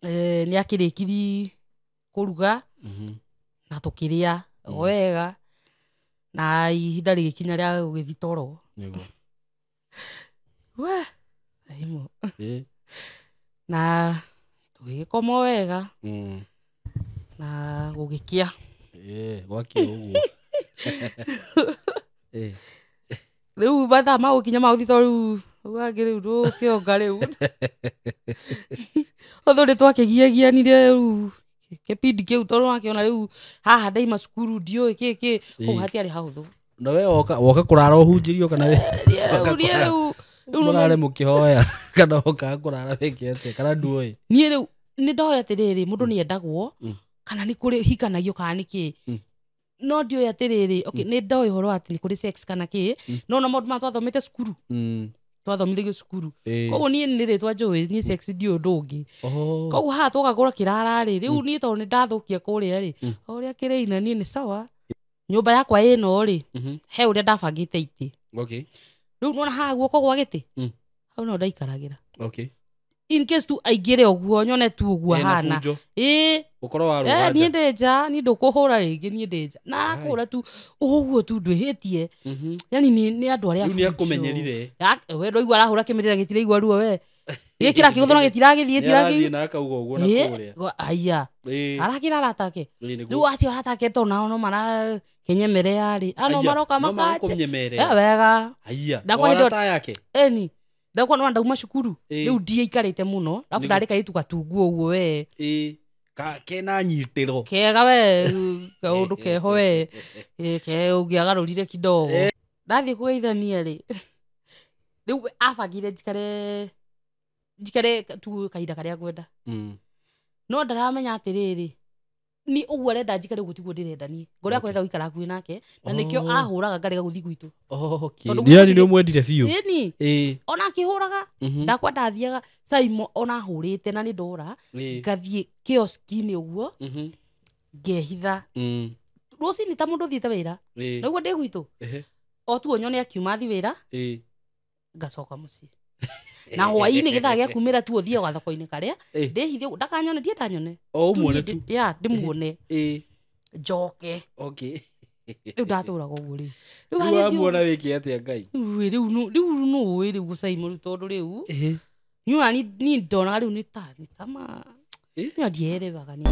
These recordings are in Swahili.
nĩ akĩrĩkiri kũruga na tũkĩrĩa wega na ihinda rĩgĩkinya rĩa gũgĩthiĩ toro we aimo na tũgĩgĩkoma wega na gũgĩkĩa gwakĩa ũguo rĩu mathaa ma gũkinya ma gũthiĩ toro rĩu angĩ rĩu ndũkĩonga rĩu otho nĩ twakĩgiagianire rĩu kĩpindi kĩu tondũ wakĩona rĩu haha ndaima cukuru ndiũĩ kĩ kũu hatiarĩ hahũthũ na we woka kũrara ũhunjĩrio kana rĩu mũrare mũkĩhoya kana woka kũrara wĩkĩte kana nduoĩ niĩ rĩu nĩ ndoĩ atĩrĩrĩ mũndũ nĩ endagwo kana nĩ kũrĩ hikanagio kana nĩ kĩ no ndioĩ atĩrĩrĩ nĩ ndoĩ ũhoro atĩ nĩ kũrĩ sex kana kĩ no na maũndũ ma twathomete cukuru twathomithagio cukuru koguo niĩ nĩ rĩtwa njũĩ niĩ sex ndiũĩ ũndũ ũngĩ koguo haha tũkagũra kĩrararĩ rĩu niĩ tondũ nĩ ndathũkia kũrĩa rĩ o ũrĩa kĩrĩina niĩ nĩ sawa nyũmba yakwa ĩno rĩ he ũrĩa ndabangĩte itĩ rĩu nona haha guoko gwa gĩtĩ hau no ndaikaragĩra in case tu aingĩre ũguo nyone tu ũguo hana niĩ ndĩ nja niĩ ndũkũhũra rĩngĩ niĩ ndĩ nja na kũhũra tu ũguo tu ndwĩhĩtie yani nĩ andũ arĩa nĩ akũmenyerire we ndũigua arahũra kĩmĩrĩra gĩtiraigua ruo we gĩkĩra kĩgũthũra gĩtiragĩthiĩ na akauga ũguo na kũrĩa aya arakĩra aratake rĩu acio aratake to nao no marakenyemerea rĩ ano maroka makache wega ndakwa yake eni ndakwa no ndauma cukuru rĩu ndiaikarĩte mũno arabu ndarĩ kairĩtu gatungu ũguo we kena nyitĩro kega we kaũndũ keho we ũngĩagarũrire kidogo ndathiĩ kũgeithania rĩ rĩu abangire njikare tu kahinda karĩa ngwenda no ndaramenya atĩrĩrĩ ni ũguo arenda njikare gũtiguo ndĩrenda niĩ ngorĩa kwenda gũikara hakuhĩ nake na nĩkĩo ahũraga ngarega gũthiĩ gwitũ nĩ ũmwendire biũ ona akĩhũraga ndakwa ndathiaga Saimo ona hũrĩte na nĩ ndora ngathiĩ kioski-inĩ ũguo ngehitha rũcinĩ ta mũndũ ũthiĩte wĩra naguo ndĩ gwitũ o tu nyone akiuma thi wĩra ngacoka mũciĩ na hwaĩ-inĩ gĩthaa gĩa kumĩra tu ũthiĩ wa thoko-inĩ karĩa ndĩhithie ndakanyone ndiĩ ndanyone ndĩmuone njoke rĩu ndatũraga ũguo rĩu wamuona wĩke atĩa Ngai rĩu nũĩ rĩu gũcaimo rĩu tondũ rĩu niũna niĩ ndonaga rĩu nĩ kama niĩ ndierevaga niĩ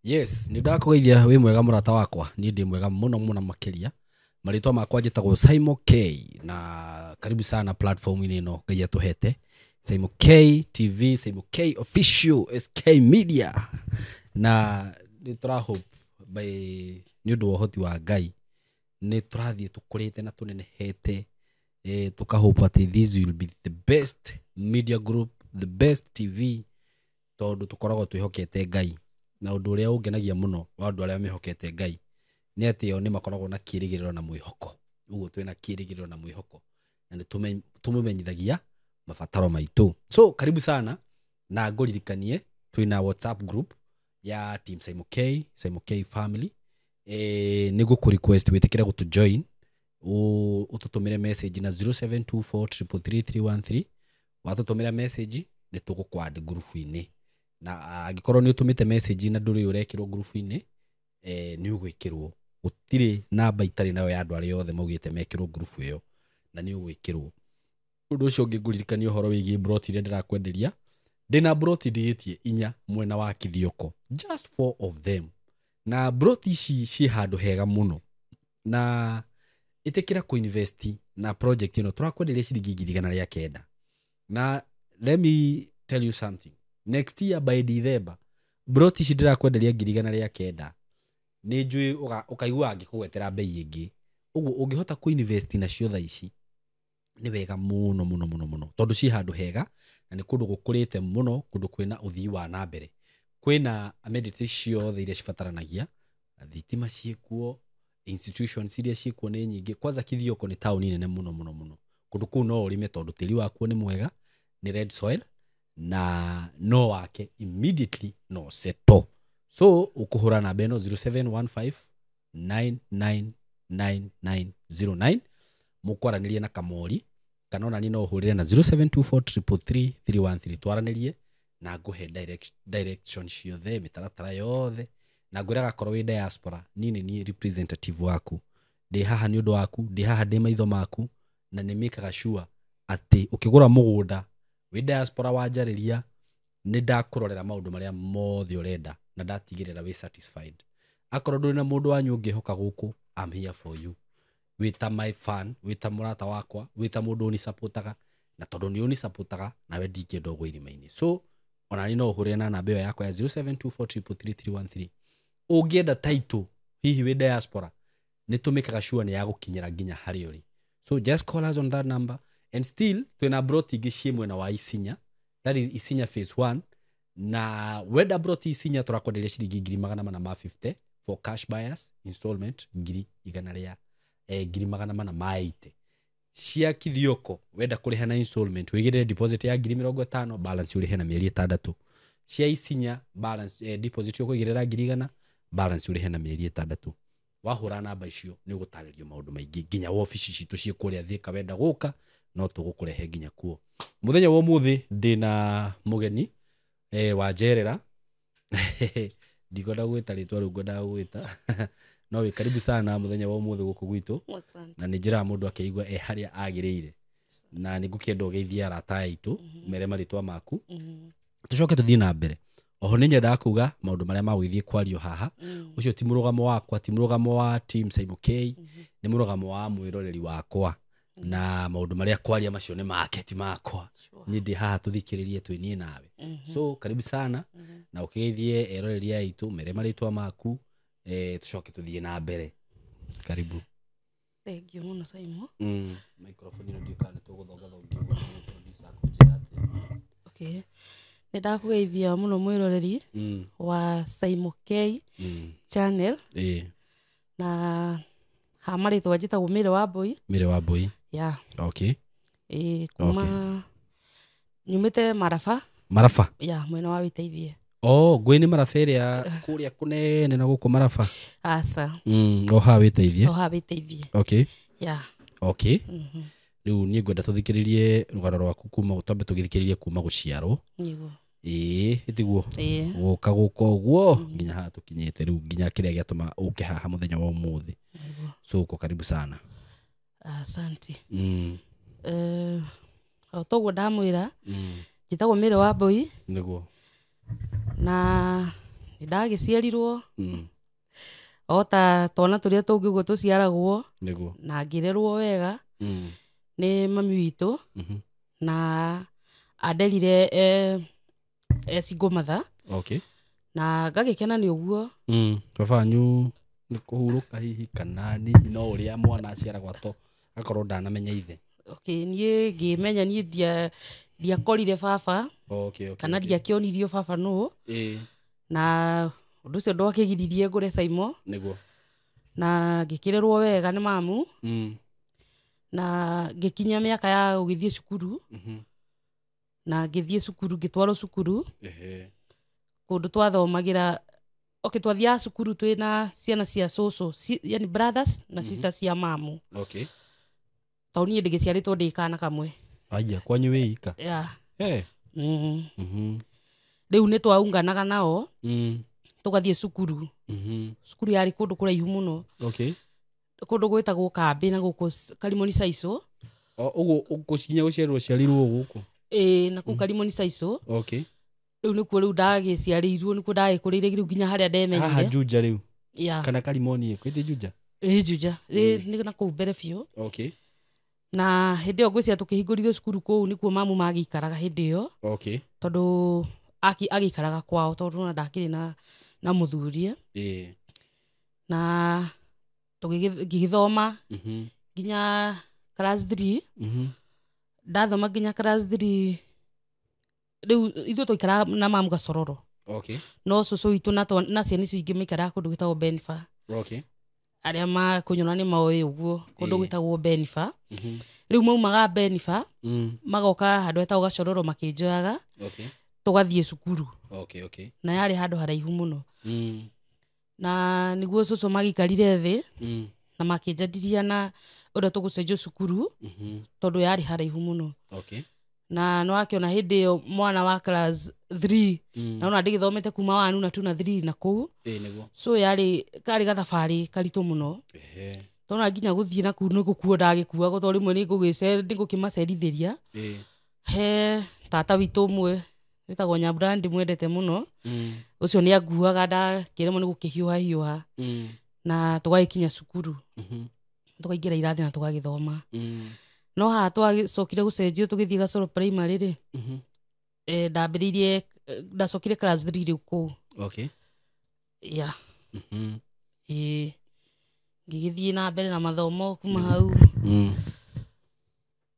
yes nĩ ndakũgeithia wĩ mwega mũrata wakwa niĩ ndĩ mwega mũno makĩria marĩtwa makwa njĩtagwo Saimo K na karibu sana platform-inĩ ĩno Ngai atũhete Saimo K TV Saimo K official SK media na nĩ tũrahope by nĩ ũndũ wa ũhoti wa Ngai nĩ tũrathiĩ tũkũrĩte na tũnenehete tũkahope atĩ this will be the best media group the best TV tondũ tũkoragwo twĩhokete Ngai na ũndũ ũrĩa ũngenagia mũno wa andũ arĩa mehokete Ngai nĩ atĩ o nĩ makoragwo na kĩĩrĩgĩrĩro na mwĩhoko ũguo twĩna kĩĩrĩgĩrĩro na mwĩhoko na nĩ tũmũmenyithagia mabataro maitũ so karibu sana na ngũririkanie twĩna WhatsApp group ya team Saimo K family nĩ ngũkũrequest wĩtĩkĩre gũtũjoin ũtũtũmĩre message na 0724333313 watũtũmĩra message nĩ tũgũkwandi group-inĩ na angĩkorwo nĩ ũtũmĩte message na ndũrĩ ũrekĩrwo group-inĩ nĩ ũgwĩkĩrwo gũtirĩ namba itarĩ nayo ya andũ arĩa othe maugĩte mekĩrwo group ĩyo na nĩ ũgwĩkĩrwo ũndũ ũcio ũngĩ ngũririkania ũhoro wĩgiĩ broti iria ndĩrakwenderia ndĩna broti ndĩgĩtie 4 mwena wa Kithioko just 4 of them na broti ici ciĩ handũ hega mũno na ĩtĩkĩra kũinvest na project ĩno tũrakwenderia ciringi 109 na let me tell you something next year by December broti ici ndĩrakwenderia 109 nĩ njũĩ ũkaigua angĩkũgwetera bei ĩngĩ ũguo ũngĩhota kũinvest nacio thaa ici nĩ wega mũno tondũ ciĩ handũ hega na nĩ kũndũ gũkũrĩte mũno kũndũ kwĩna ũthii wa na mbere kwĩna amenities ciothe iria cibataranagia thitima ciĩkuo institutions iria ciĩkuo nĩ nyingĩ kwanza Kithioko nĩ taũni nene mũno kũndũ kũu no ũrĩme tondũ tĩri wakuo nĩ mwega nĩ red soil na no wake immediately no settle so ukuhura namba ĩno 0715 999909 mukwaranirie na Kamori kana ona ni no uhurire na 0724333313 twaranirie na nguhe direction ciothe mitaratara yothe na ngwiraga korwo wi diaspora ni representative waku ndi haha ni undu waku ndi haha ndi maitho maku na ni mikaga sure ati ukigura mugunda wi diaspora wanjariria ni ndakurorera maundu maria mothe urenda na ndatigirira wi satisfied akorwo nduri na mundu wanyu ungihoka guku I'm here for you wita my fan wita murata wakwa wita mundu ni supportaga na tondu ni uni supportaga nawe ndingenda gwe irimaini so ona ni no uhure na namba yo yakwa ya 0724333313 ungienda title hihi wi diaspora ni tumikaga sure ni yagukinyira nginya hari uri so just call us on that number and still twina brought igishie mwena wa Isinya that is Isinya phase 1 na weda brought Isinya turakwenderia shiringi 450 for cash buyers installment ngiri igana ria ngiri 400 maite cia kithioko wenda kuriha na installment wigire deposit ya 50 balance urihe na mieri 6 cia Isinya balance deposit yo kwigirira 100 balance urihe na mieri 6 wahura namba icio ni gutaririo maundu maingi nginya office citu cie kuria Thika wenda guka no tugukurehe nginya kuo muthenya wa muthi ndina mugeni wa Jerera ndigoda gwita ritwa ru ngoda gwita no wi karibu sana muthenya wa muthi guku gwitu na ni njira mundu akeigwa haria agirire na ni ngukienda ugeithia rata aitu mere maritwa maku tucoke tuthie na mbere oho ni nyenda kuga maundu maria magwithie kwario haha ucio ti murugamo wakwa ti murugamo wa team Saimo K ni murugamo wa mwiroreri wakwa na maundu maria kwaria macio ni market makwa ni ndi haha tuthikiririe twinie nawe so karibu sana na ukeithie eroreri aitu mere maritwa maku tucoke tuthie na mbere karibu thank you muno Saimo microphone ndio kana tuguthonga thongi producer kujira okay ndakugeithia muno mwiroreri wa Saimo K channel na hamaritwa njitagwo Mire wa Boy yeah okay kuma nyumite Marafa yeah mwena wa Witeithie gwini Marafa ria kuria kunene na guku Marafa asa oha Witeithie okay yeah okay riu ni ngwenda tuthikiririe rugano rwaku kuma utambe tugithikiririe kuma guciarwo niguo itiguo guka guko nginya ha tukinyete riu nginya kiria giatuma uke haha muthenya wa umuthi so uko karibu sana asante autogwo ndamwira njitagwo Mire wa Boy niguo na ndagiciarirwo ota tona turia tungi guo tuciaragwo niguo na ngirerwo wega ni mami witu na adelire single mother okay na ngagikena ni uguo babanyu ni kuhuruka hihi kana ni no uria mwana aciaragwo to akorwo ndanamenya ithe okay nie ngimenya nie dia korire baba okay kana dia kionirio baba no na undu cio ndwakigithirie ngure Saimo niguo na ngikirerwo wega ni mamu na ngikinya miaka ya ugithie cukuru na ngithie cukuru ngitwarwo cukuru kundu twathomagira okay twathia cukuru twina ciana cia soso yani brothers na sisters cia mamu okay tauni ndigiciaritwo ndikana kamwe aya kwanyu wika yeah riu ni twaunganaga nao tugathie cukuru cukuru yari kundu kuraihu muno okay kundu gwitagwo Kambi na guku Karimoni Saiso uguo ugucinya guciarwo ciarirwo guku na ku Karimoni Saiso okay riu nikuo riu ndagiciarirwo nikuo ndagikurire riu nginya haria ndemenyire haha Juja riu yeah kana Karimoni kwite Juja Juja ni na ku mbere biu okay na hindi yo ngwicia tukihingurithio cukuru kuu nikuo mamu magikaraga hindi yo okay tondu agikaraga kwao tondu na ndakiri na muthurie na tugithoma nginya class 3 ndathoma nginya class 3 riu ithu tuikara na mamu Gacororo okay no cucu itu na ciana icio ingi mikara kundu gitagwo Benifa okay aria makunyona ni maoi uguo kundu gitagwo Benifa riu maumaga Benifa magoka handu hetagwo Gacororo makinjoyaga okay tugathie cukuru okay okay na yari handu haraihu muno na niguo cucu magikarire thi Mm. na makinjadiria na uria tugucenjio cukuru tondu yari haraihu muno Okay. na no akiona hindi yo mwana wa class 3 na ona ndigithomete kuma 1 na 2 na 3 na kuu Niguo. so yari kari gathabari karitu muno Ehe. tona nginya guthie na kuu nigukuo ndagikuaga to rimwe nigukimacerithiria he tata witu mwe witagwo Nyabrandi mwendete muno ucio ni anguaga ndakiremwo ni gukihiuha na tugagikinya cukuru tukaingira irathi na tugagithoma no haha twacokire gucenjio tugithie Gacoro primary ri ndambiririe ndacokire class 3 riu kuu Okay. ya ngigithie na mbere na mathomo kuma hau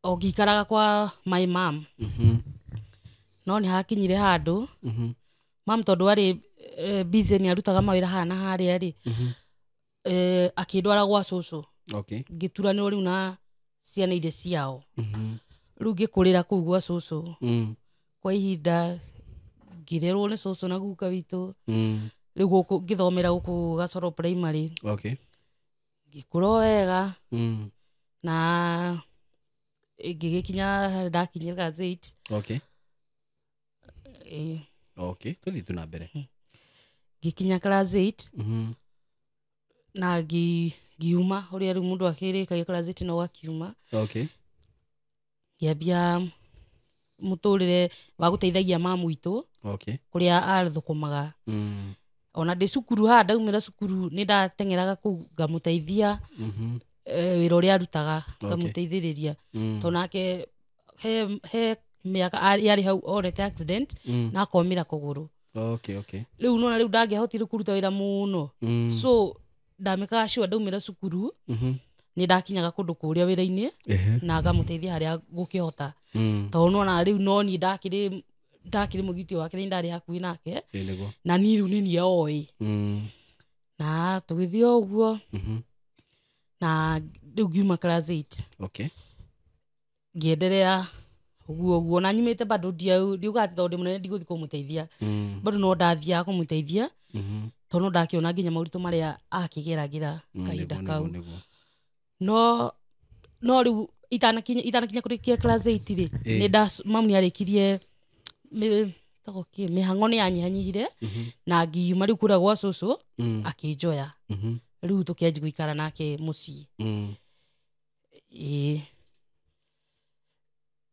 o ngikaraga kwa my mom no ni hakinyire handu mam tondu ari busy ni arutaga mawira hana haria ri akindwara gwa cucu Okay. ngituranirwo riu na ciana iria ciao riu ngikurira kuu gwa cucu kwa ihinda ngirerwo ni cucu na guka witu riu guku ngithomera guku Gacoro primary Okay. ngikura wega na ngigikinya ndakinyira class 8 Okay. Okay. Tuthi tuna mbere. Ngikinya class 8 na ngiuma uria riu mundu akirikagia class 8 no akiuma Okay. ngiambia muturire wa guteithagia mamu itu Okay. kuria arithukumaga ona ndi cukuru ha ndaumira cukuru ni ndatengeraga kuu ngamuteithia wira uria arutaga ngamuteithiriria to nake he miaka yari hau orete accident na akomira kuguru Okay. Okay. riu nona riu ndangihotire kuruta wira muno so ndamikaga sure ndaumira cukuru ni ndakinyaga kundu kuria wira-ini na ngamuteithia haria gukihota to nona riu no ni ndakiri mugitio wake ni ndari hakuhi nake na ni riu ni nie oi na tugithie uguo na riu ngiuma class 8 Okay. ngienderea uguo na nyumite bado ndiuga ati tondu munene ndiguthi kumuteithia bado no ndathiaga kumuteithia to no ndakiona nginya mauritu maria akigeragira kahinda kau no riu itanakinya kurikia class 8 ri ni mamu ni arikirie mihango ni yanyihanyihire na ngiuma riu kura gwa cucu akinjoya riu tukianji guikara nake mucii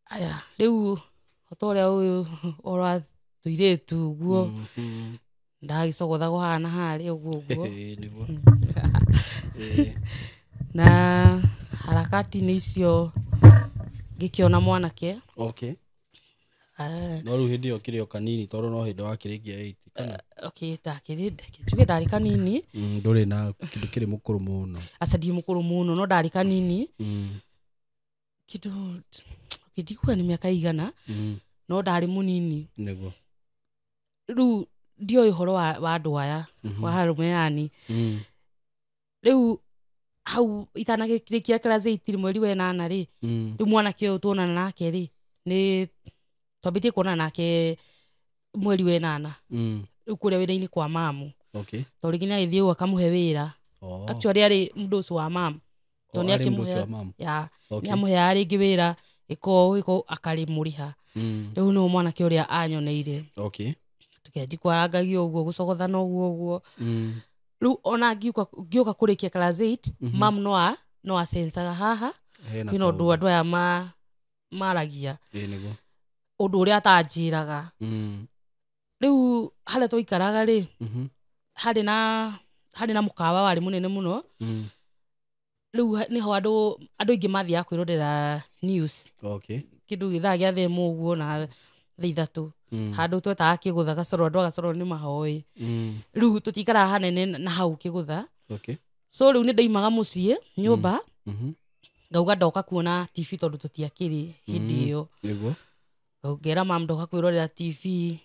aya riu otoria uyu ora tuiritu guo ndagicogothagwo hana hari uguo na harakati ni icio ngikiona mwanake. Okay. No riu hindi yo kirio kanini tondu no hindi wakirikia 8 kana okay ndakirinde kijuge ndari kanini nduri na kindu kiri mukuru muno aca ndi mukuru muno no ndari kanini kindu kidikuwa ni miaka igana no ndari munini niguo riu ndio ihoro wa andu aya wa harume yani riu hau itanagikirikia class 8 mweri wa 8 ri riu mwanake uyu tuonana nake ri ni twabitie kuonana nake mweri wa 8 riu kuria wira-ini kwa mamu. Okay. Tori nginya ithie u akamuhe wira actually ari mundu ucio wa mamu to ni akimuhe ya ni amuhe ringi wira iko akarimuriha riu no mwanake uria anyoneire. Okay. Tukianji kwarangagio uguo gucogothana uguo riu ona ngiuka kurikia class 8 mamu no asensaga haha kwina undu andu aya maragia niguo undu uria atanjiraga riu haria twaikaraga ri hari na mukawa wari munene muno riu niho andu ingi mathiaga kwirorera news. Okay. Kindu githaa gia themu uguo na thaa 3 handu twetaga kigutha Gacoro andu a Gacoro ni mahoi riu tutikara hanene na hau kigutha. Okay. So riu ni ndaimaga mucii nyumba ngauga ndoka kuona TV tondu tutiakiri hindi iyo niguo ngera mam ndoka kwirorera TV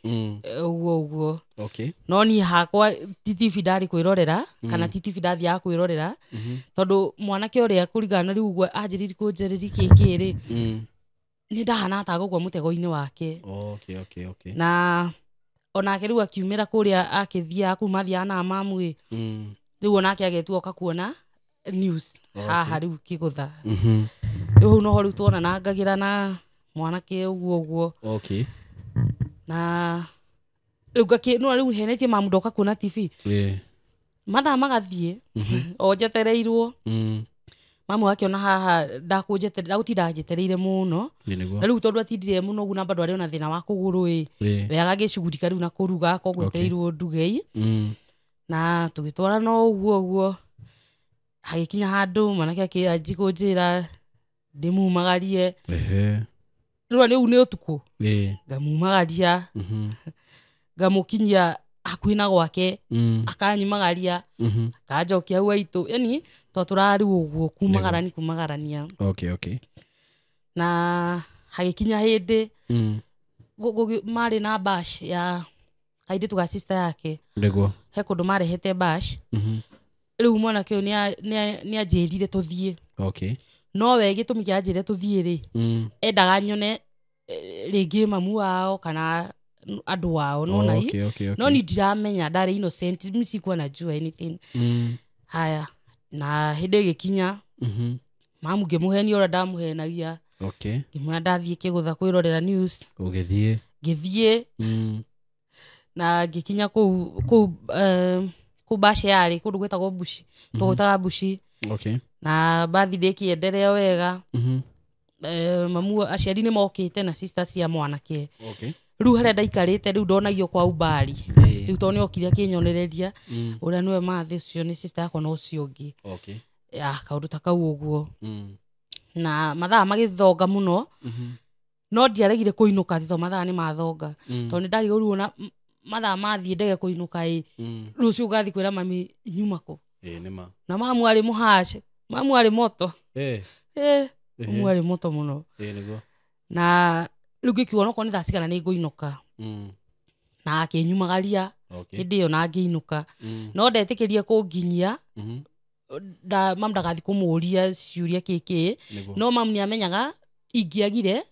uguo. Okay. No ni hakwa TV ndari kwirorera kana TV ndathiaga kwirorera tondu mwanake uria kurigana riu uguo anjiriri kunjereri kikiri ni ndahana ta gukwa mutego-ini wake. Okay. Na onake rĩu akiumĩra kũrĩa akĩthia kumathia na mamu rĩu onake agetua oka kuona news haha rĩu kĩgũtha rĩu no rĩu tuonanangagĩra na mwanake ũguo na rĩu henetie mamu ndoka kuona TV mathaa magathiĩ o njetereirwo mamu akiona haha ndagũtinda njetereire mũno na rĩu tondũ atindire mũno ũguo na bado arĩ ona thĩna wa kũgũrũ wega gĩcugurika rĩu na kũruga koguo etereirwo nduge na tũgĩtwarana ũguo hagĩkinya handũ mwanake akĩnjĩra ndĩmumagarie rĩu nĩ ũtukũ ngamumagaria ngamũkinyia hakuhĩ na gwake akanyumagaria akanjokia hau aitũ yani to tũrarĩ ũguo kumagarania na hagĩkinya hĩndĩ marĩ na bash ya kairĩtu ga sister yake he kũndũ marehete bash rĩu mwanake ũyũ nĩanjĩrire tũthiĩ no we gĩtũmi kĩanjĩre tũthiĩ endaga nyone rĩngĩ mamu wao kana andũ wao nona no ni ndiramenya ndarĩ innocent msikuwa najua anything haya na hĩndĩ ĩgĩkinya mamu ngĩmũhenia ũrĩa ndamũhenagia ngĩmwĩra ndathiĩ kĩgũtha kwĩrorera news ngĩthiĩ na ngĩkinya kũu bash yarĩ kũndũ gwĩtagwo bushi tũgwĩtaga bushi na birthday ĩkĩenderea wega mamu aciari nĩ mokĩte na sister cia mwanake rĩu harĩa ndaikarĩte rĩu ndonagio kwa umbari rĩu tondũ nĩokire akĩnyonereria ũrĩa nĩwe mathĩ ũcio nĩ sister yakwa na ũcio ũngĩ kaũndũ ta kau ũguo na mathaa magĩthonga mũno no ndiaregire kũinũka tondũ mathaa nĩ mathonga tondũ nĩ ndarigũrirwo na mathaa mathiĩ ndege kũinũka rũciũ ũgathiĩ kwĩra mami nyuma kũ na mamu arĩ mũhace mamu arĩ moto mamu arĩ moto mũno na rĩu ngĩkiuga onokorwo nĩ thaa cigana nĩ ngũinũka na akĩnyumagaria hĩndĩ ĩyo na ngĩinũka no ndetĩkĩrie kũnginyia mamu ndagathiĩ kũmũria ciũria kĩkĩ no mamu nĩamenyaga ingĩagire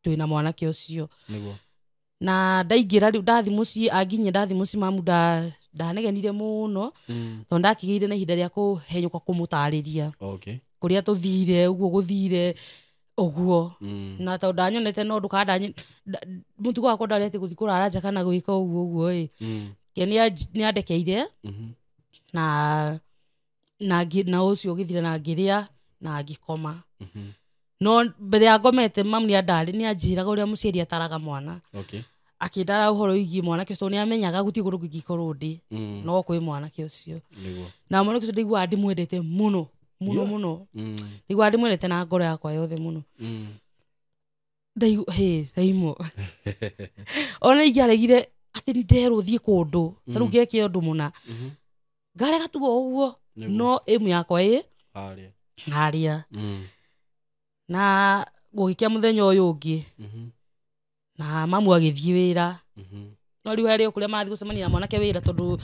twĩna mwanake ũcio na ndaingĩra rĩu ndathi mũciĩ anginyia ndathi mũciĩ mamu ndanegenire mũno tondũ ndakĩgĩire na ihinda rĩa kũhenyũka kũmũtarĩria kũrĩa tũthire ũguo gũthire ũguo na tondũ ndanyonete no ndũkanda mũtugo wakwa ndarĩ atĩ gũthiĩ kũrara nja kana gwĩka ũguo ke nĩandekeire na ũcio ũgĩthira na ngĩrĩa na ngĩkoma no mbere ya ngomete mamu nĩanjĩraga ũrĩa mũciari ataraga mwana akĩndara ũhoro wĩgiĩ mwanake ũcio nĩamenyaga gũtirĩ kũndũ ngĩngĩkorwo ndĩ no kwĩ mwanake ũcio na mwanake ũcio ndaiguaga ndĩmwendete mũno ndaiguaga ndĩmwendete na ngoro yakwa yothe mũno ndaimo ona ingĩaregire atĩ nĩnderwo thiĩ kũndũ ta rĩu ngeke ũndũ mũna ngarega tu ũguo no ĩmu yakwa harĩa na gũgĩkia mũthenya ũyũ ũngĩ na mamu agĩthiĩ wĩra no rĩu harĩ kũrĩa marathiĩ gũcemania na mwanake wĩra tondũ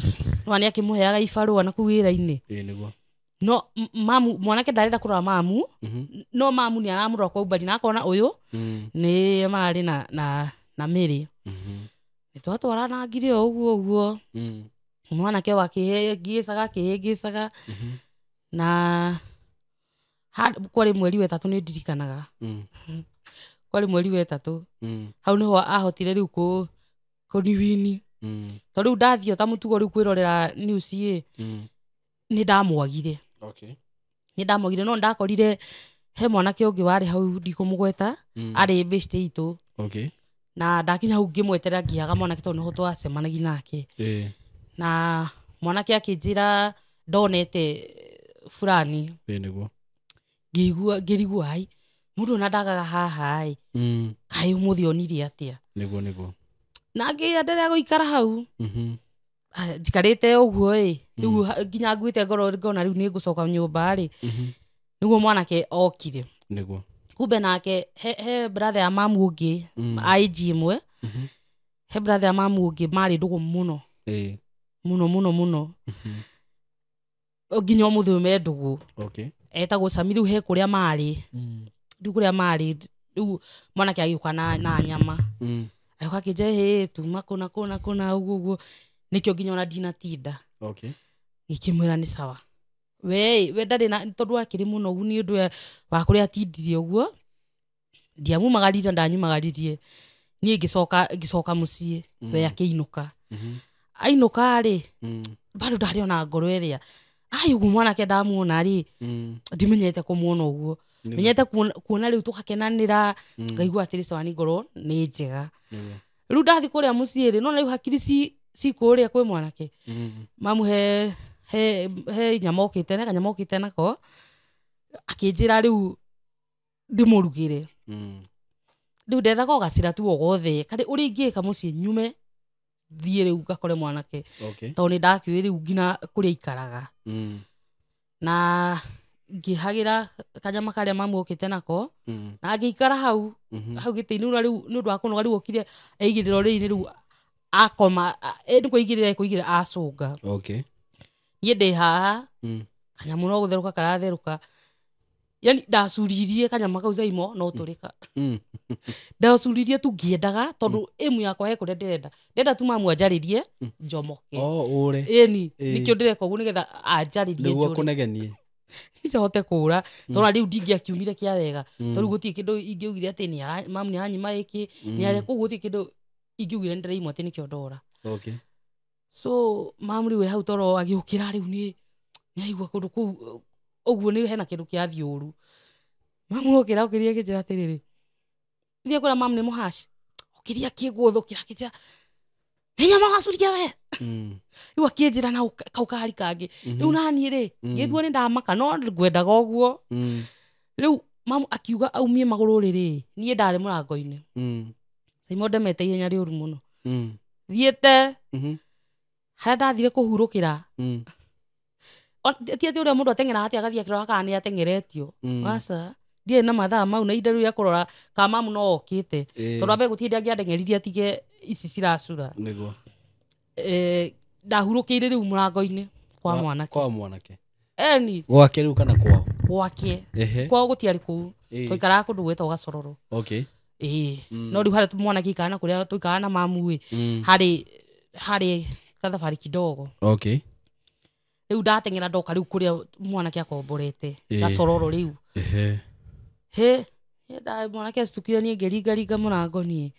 no nĩ akĩmũheaga ibarũa na kũu wĩra-inĩ no mamu mwanake ndarenda kũrora mamu no mamu nĩ aramũrora kwa umbari na akona ũyũ nĩ mararĩ na Mary nĩtwatwaranangire ũguo mwanake wakĩhĩngĩcaga na kwarĩ mweri wa 3 nĩndirikanaga kwarĩ mweri wa 3 hau nĩho ahotire rĩu kũniwini tondũ rĩu ndathiĩ ta mũtugo rĩu kwĩrorera news nĩndamwagire no ndakorire he mwanake ũngĩ warĩ hau ndikũmũgweta arĩ bĩcitĩ itũ na ndakinya hau ngĩmwetera ngĩaga mwanake tondũ nĩho twacemanagia nake na mwanake akĩnjĩra ndonete fulani ngĩrigua ai mũndũ ona ndagaga haha kaĩ ũmũthĩ onire atĩa na ngĩenderea gũikara hau njikarĩte ũguo rĩu nginya nguĩte ngoro ngona rĩu nĩ ngũcoka nyũmba nĩguo mwanake okire kumbe nake he brother ya mamu ũngĩ IG ĩmwe he brother ya mamu ũngĩ marĩ ndũgũ mũno mũno nginya ũmũthĩ ũyũ me ndũgũ etagwo Sami rĩu he kũrĩa marĩ rĩu mwanake agĩũka na nyama Ayoka kije he tuma kuna uguo nikyo nginya ona ndinatinda okay ikimwira ni sawa we ndari na tondu akiri muno ugu ni undu wa kuria atindirie uguo ndiamumagarire ndanyumagaririe nie ngicoka mucii we akiinuka ainuka ri bado ndari ona ngoro iria ugu mwanake ndamuona ri ndimenyete kumuona uguo menyete kuona riu tugakenanira ngaigua atiri cawani ngoro ni njega riu ndathi kuria mucii ri nona riu hakiri ci kuria kwi mwanake mamu he nyamokite na kanyamokite nako akinjira riu ndimurugire riu ndetha ko gacira tu ogothe kari uri ingika mucii nyume thie riu ngakore mwanake tondu ni ndakiuĩ riu ngina kuria ikaraga na ngihagira kanyama karia mamu okite nako na ngiikara hau giti-ini riu ni undu wa kunoga riu okire eigirira uri-ini riu akoma ni kuigirira acunga nie ndi haha kanyamu no gutheruka karatheruka yani ndacuririe kanyama kau zaimo no turika ndacuririe tu ngiendaga tondu imu yakwa he kuria ndenda tu mamu anjaririe njomoke eni nikio ndireka uguo nigetha anjaririe niguo kunegenie icote kura tondu riu ndingiakiumire kia wega tondu gutie kindu ingiugire ati ni mamu ni anyima iki ni ari kuguo gutie kindu ingiugire ndireimwe ati nikio ndora so mamu riu hau toro agiukira riu ni aigua kundu kuu uguo ni hena kindu kia thiuru mamu okira okiria kinjira atiriri iria kura mamu ni muhaci okiria kiguthukira kinjira ninya magacurikia we riu akinjira na kau kari kangi riu nani ri ngithua ni ndamaka no ngwendaga uguo riu mamu akiuga aumie maguru riri nie ndari murango-ini Saimo ndemete ihenya riuru muno thiete haria ndathire kuhurukira ti ati uria mundu ateng'eraga ati agathie akirora kana ni ateng'eretio aca ndie na mathaa mau na ida riu akurora ka mamu no okite tondu ambe gutinde angiandeng'eririe atige ici ciracura niguo ndahurukiire riu murango-ini kwa mwanake eni gwake riu kana kwao gwake kwao gutiari kuu twaikaraga kundu gwetagwo Gacororo no riu haria mwanake ikana kuria tuikaraga na mamu hari kathabari kidogo riu ndateng'era ndoka riu kuria mwanake akomborete Gacororo riu mwanake acitukire nie ngeringaringa murango nie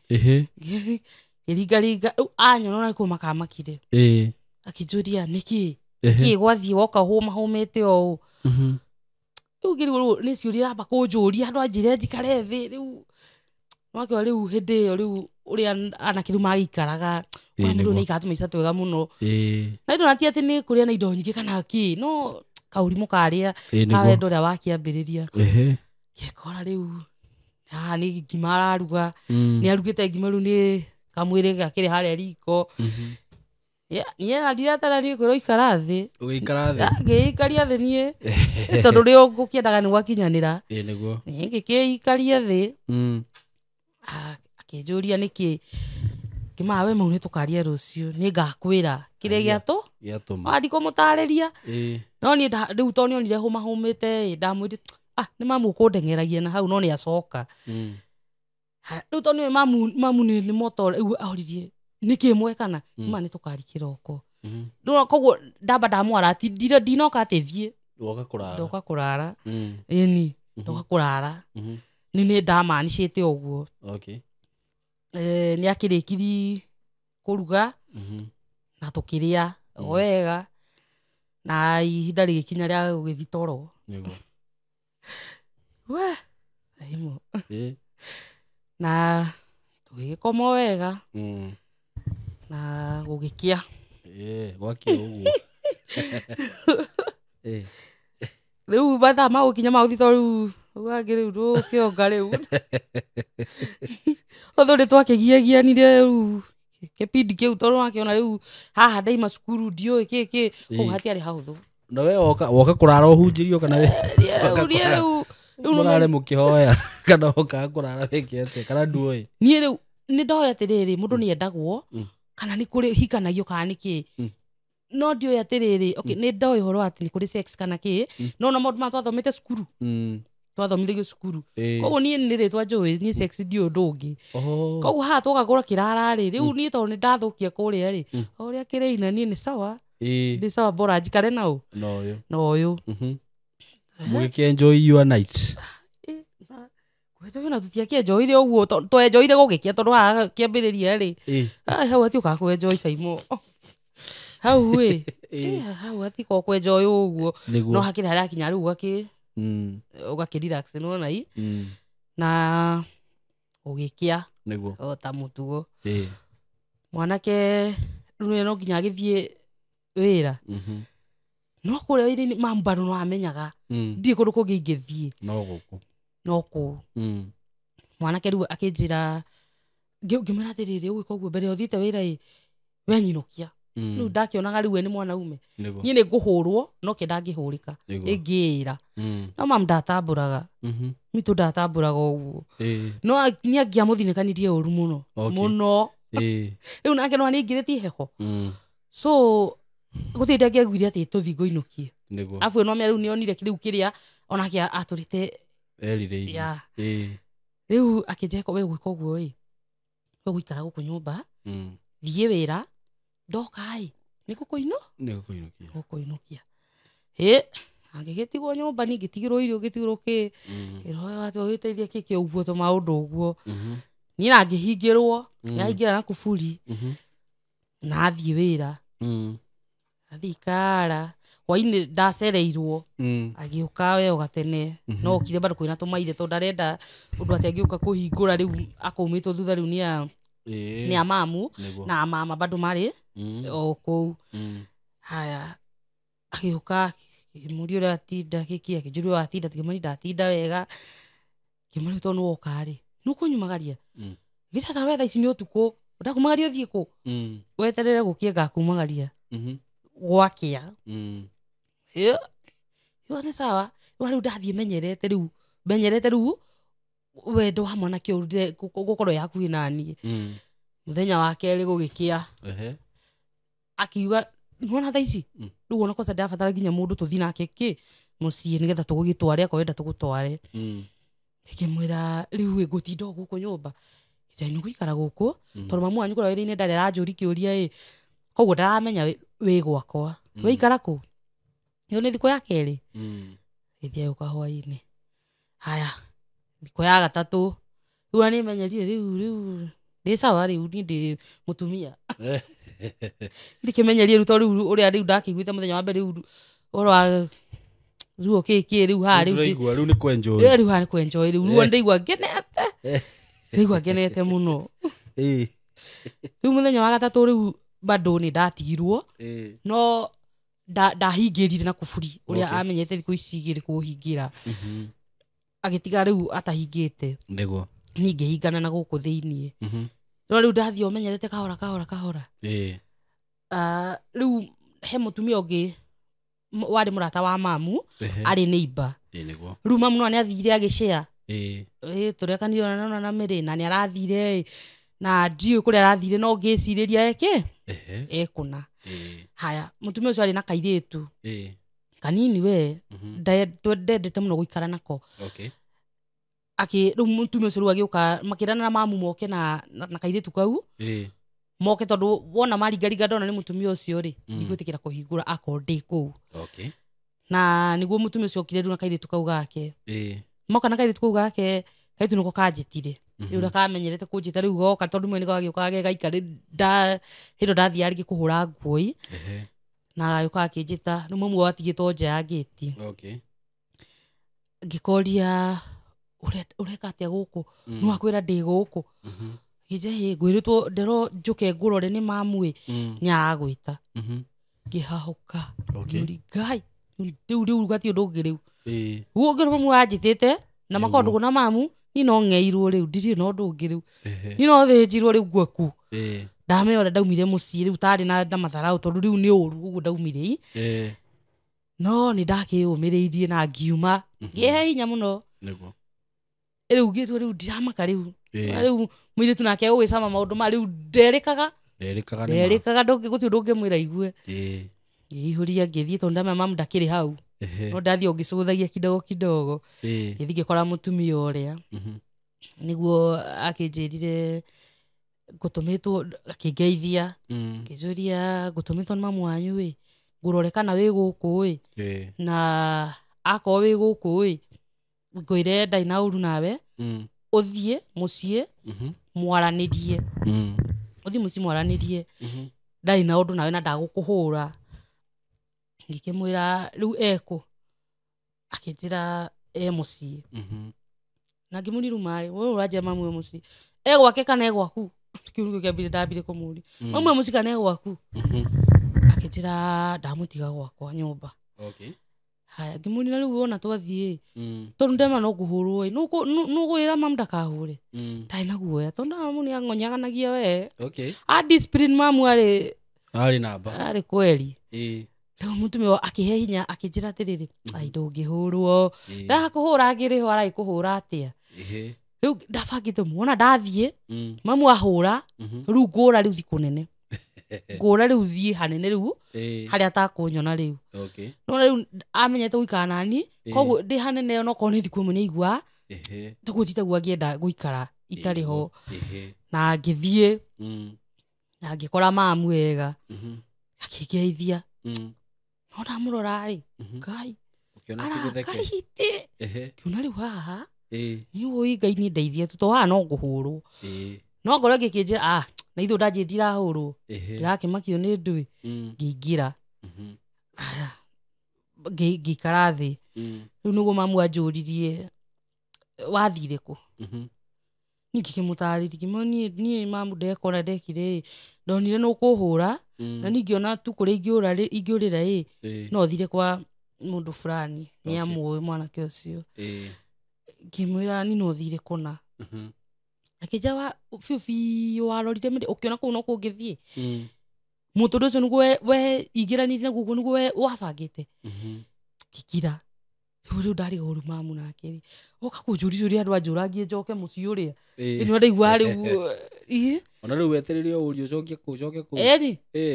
ngeringaringa riu anyona ona nikuo makamakire akinjuria niki gwathie woka humahumite ou riu ngiriu ni ciuria iramba kunjuria andu anjire njikare thi riu mwake riu hindi iyo riu uria anake riu magikaraga mundu ni ikatumaica twega muno na indo nati ati ni kuria na indo nyingi kana ki no kaurimu karia kawendo uria wakiambiriria ngekora riu ni ngima araruga ni arugite ngima riu ni kamwiri gakiri haria riko nie nandiratara ni kwirwo ikara thi ngiikaria thi nie tondu rio ngukiendaga ni gwakinyanira ngikiikaria thi akinjuria niki kimaa we mau ni tukaria rucio ni ngakwira kiria giatuma andi kumutariria no ni riu to nionire humahumite ndamwire ni mamu ukundeng'eragia na hau no ni acoka riu to niwe mamu ni moto riu ahoririe niki mwekana kimaa ni tukari kiroko riu koguo ndamba ndamwara ati ndinoka ati thie ndoka kurara eni ndoka kurara ni ndamanicite uguo ni akirikiri kuruga na tukiria wega na ihinda rigikinya ria gugithi toro we Saimo na tugikoma wega na gugikia gwakia uguo riu batha magukinya maguthi to riu wangi riu ndukionga riu othuri twakigiagianire riu kipindi kiu tondu wakiona riu haha ndaima cukuru ndiui ki kou hatiari hahuthu na we woka kurara uhunjirio kana riu murare mukihoya kana woka kurara wikete kana nduui nie riu ni ndoya atiriri mundu ni endagwo kana ni kuri hikanagio kana niki no ndioi atiriri ni ndoi horo ati ni kuri sex kana ki no na maundu matwathomete cukuru twathomithagio cukuru koguo niĩ nĩ rĩtwa njũĩ niĩ sex ndiũ ũndũ ũngĩ koguo haha tũkagũra kĩrara-rĩ rĩu niĩ tondũ nĩ ndathũkia kũrĩa-rĩ o ũrĩa kĩrĩina niĩ nĩ sawa ndĩ sawa bora njikare naũ na ũyũ mũgĩkĩenjoy your night kwĩnjoy na tũtiakĩenjoire ũguo twenjoire gũgĩkia tondũ haha kĩambĩrĩria-rĩ hau hatiũkaga kwenjoy Saimo hau-ĩ hau hatikoragwo kwenjoy ũguo no hakĩrĩ harĩa hakinya rĩu ũgakĩ-relax nĩwona ii na ũgĩkĩa o ta mũtugo mwanake rĩu no nginya agĩthiĩ wĩra no kũrĩa wĩra-inĩ mamu bado no amenyaga ndirĩ kũndũ kũngĩ ingĩthiĩ no kũu mwanake rĩu akĩnjĩra ngĩmwĩra atĩrĩrĩ ũgwĩka ũguo mbere ũthiĩte wĩra-ĩ wenyinũkia rĩu ndakĩonaga rĩu we nĩ mwanaume niĩ nĩ ngũhũrwo no ke ndangĩhũrĩka ĩngĩĩra no mamu ndatambũraga mitũ ndatambũraga ũguo no niĩ angĩamũthinĩkanirie ũru mũno mũno rĩu nake no nĩaingĩrĩtie heho so gũtirĩ ndangĩaiguire atĩ tũthiĩ ngũinũkie afu no rĩu nĩonire rĩu kĩrĩa onake atũrĩte rĩu akĩnjeka we gwĩka ũguo-ĩ we gũikara gũkũ nyũmba thiĩ wĩra ndoka-ĩ nĩgũkũinũkia angĩgĩtigwo nyũmba niĩ ngĩtigĩrwo irio ngĩtigĩrwo kĩ wĩteithie kĩkĩ ũguo tũmaũndũ ũguo niĩ na ngĩhingĩrwo nĩahingĩra na kuburi na athiĩ wĩra athiĩ ikara hwainĩ ndacereirwo agĩũka we gatene no okire bado kwĩna tũmaithe tondũ ndarenda ũndũ atĩ angĩũka kũhingũra rĩu akaumĩtwo thutha rĩu nĩ a mamu na mama bado marĩ o kũu haya agĩũka kĩmũria ũrĩa atinda gĩkĩ akĩnjũria ũrĩa atinda kĩmũria ndatinda wega kĩmũria tondũ nĩwoka-rĩ nĩũkũnyumagaria gĩcaca we thaa ici nĩ ũtukũ ndakumagaria ũthiĩ kũ weterere gũkie ngakumagaria gwakĩa nĩ sawa rĩu ndathiĩ menyerete rĩu wendo wa mwanake ũyũ gũkorwo e hakuhĩ na niĩ mũthenya wa kerĩ gũgĩkĩa akiuga nĩwona thaa ici rĩu ona kosa ndabatara nginya mũndũ tũthiĩ nake mũciĩ nĩgetha tũgũgĩtware akorwo wenda tũgũtware ngĩmwĩra rĩu ngũtinda gũkũ nyũmba nĩ gũikara gũkũ tondũ mamu wanyu kũrĩa wĩra-inĩ ndarĩ aranjũria kĩũria-ĩ koguo ndaramenya wĩ gwakwa waikara kũ ĩyo nĩ thikũ ya kerĩ gĩthiĩ gũka hwainĩ haya thikũ ya gatatũ rĩu nĩmenyerie rĩu ndĩ sawa rĩu niĩ ndĩ mũtumia ndikĩmenyerie rĩu tondũ rĩu ũrĩa rĩu ndakĩiguĩte mũthenya wa mbere rĩu ũrwa ruo kĩkĩ rĩu haha rĩu nĩ kwenjoy rĩu haha nĩ kwenjoy rĩu ndaigua ngenete mũno rĩu mũthenya wa gatatũ rĩu bado nĩ ndatigirwo no ndahingĩrire na kuburi ũrĩa amenyete thikũ ici igĩrĩ kũhingĩra agĩtiga rĩu atahingĩte niĩ ngĩhingana na gũkũ thĩiniĩ no rĩu ndathiĩ omenyerete kahora rĩu he mũtumia ũngĩ warĩ mũrata wa mamu arĩ neighbor rĩu mamu no nĩathire agĩshare tũrekanire na Mary na nĩarathire na ndiũ kũrĩa arathire no ngĩcirĩria ekũna haya mũtumia ũcio arĩ na kairĩtu kanini we ndendete mũno gũikara nako rĩu mũtumia ũcio rĩu agĩũka makĩrana na mamu moke na kairĩtu kau moke tondũ wona maringaringa ndona nĩ mũtumia ũcio-rĩ ndigwĩtĩkĩra kũhingũra akorwo ndĩ kũu na nĩguo mũtumia ũcio okire rĩu na kairĩtu kau gake moka na kairĩtu kau gake kairĩtu nĩko kanjĩtire rĩu ũrĩa kamenyerete kũnjĩta rĩu goka tondũ mwe nĩgagĩũkaga gegaikare hĩndĩ ndathiĩ arĩ kũhũra nguo na gagĩũka akĩnjĩta rĩu mamu atigĩtwo nja ya gĩti ngĩkoria ũreka atĩa gũkũ nĩ wakwĩra ndĩ gũkũ gĩje ngwĩrĩtwo ndero njũke ngũrore nĩ mamu nĩ aragwĩta ngĩhahũka ngĩũri ngai rĩu gati ũndũ ũngĩ rĩu ũngĩ mamu anjĩtĩte na makorwo na mamu niĩ no ng'eirwo rĩu ndirĩ na ũndũ ũngĩ rĩu niĩ no thĩnjirwo rĩu gwaku ndamenya ndaumire mũciĩ rĩu tarĩ na matharaũ tondũ rĩu nĩ ũru ũguo ndaumire no nĩ ndakĩyũmĩrĩirie na ngiuma ngĩhe hinya mũno rĩu ngĩtua rĩu ndiramaka rĩu mũirĩtu nake gũgĩcama maũndũ ma rĩu nderĩkaga gũtirĩ ũndũ ũngĩmwĩra igue ngĩihũria ngĩthiĩ tondũ ndamenya mamu ndakĩrĩ hau no ndathi ngicuthagia kidogo githi ngikora mutumia uria niguo akinjirire ngutumitwo akingeithia ngijuria ngutumitwo ni mamu wanyu ngurore kana wi guku na akorwo wi guku ngwire ndai na uru nawe uthie mucii mwaranirie uthie mucii mwaranirie ndai na undu nawe na ndagukuhura ngikimwira riu eko akinjira mucii na ngimuni mari we uraje mamu mucii gwake kana gwaku kiungo kiambire ndambire kumuri mamu mucii kana gwaku akinjira ndamutiga gwakwa nyumba haya ngimuni na riu ona twathie tondu ndema no kuhurwo nuguira mamu ndakahure tai na guoya tondu mamu ni angonyaganagia we a discipline mamu ari namba ari kweli riu mutumia akihe hinya akinjira atiriri ai ndungihurwo ndakuhura ngiriho arai kuhura atia riu ndabangite muona ndathie mamu ahura riu ngura riu thiku nene ngura riu thie hanene riu haria atakunyona riu no riu amenyete guikara nani koguo ndi hanene no ko ni thiku mwe igua tugutitagua ngienda guikara itariho na ngithie na ngikora mamu wega akingeithia no ndamurora ri ngai karihite kiuna riu haha ni ui ngai ni ndeithie tu to haha no nguhurwo no ngore ngikinjira na ithu ndaje ndirahurwo ndirakimakio ni ndui ngiingira ngikara thi riu niguo mamu anjuririe wathire ku nikikimutaririe kimoni ni mamu ndekora ndekire ndonire no kuhura na ningiona tu kuri ingiurira no thire kwa mundu fulani ni amwe mwanake ucio ngimwira ni no thire kuna akijawa fifi warorite mende ukiona ku no kungithie mutu ucio niguo we igiranirie na gugu niguo we wabangite kikira riu ndari goru mamu nake oka kunjuriria andu anjuragie njoke mucii uria ino ndaigua riu ona riu weteririo uri ucokie ku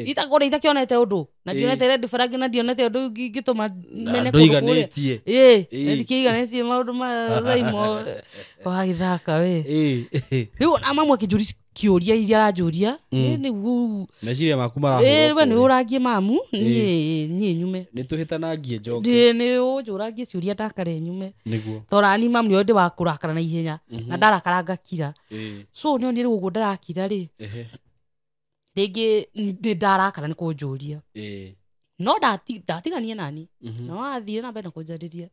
itakore itakionete undu na ndionete red flag na ndionete undu ngituma mene ndoiganitie ndikiganitie maundu ma thaimo wagithaka we riu na mamu akijuri kiuria iria aranjuria niguo meciria maku marahura we ni uragie mamu ni nyume ni tuhitanagie njoke ni unjuragie ciuria ndakare nyume niguo torani mamu ni ndi wa kurakara na ihenya na ndarakaranga kira so ni oni riu uguo ndarakira ri ringi ndi ndarakara ni kunjuria no ndatigania nani no athire na mbere na kunjariria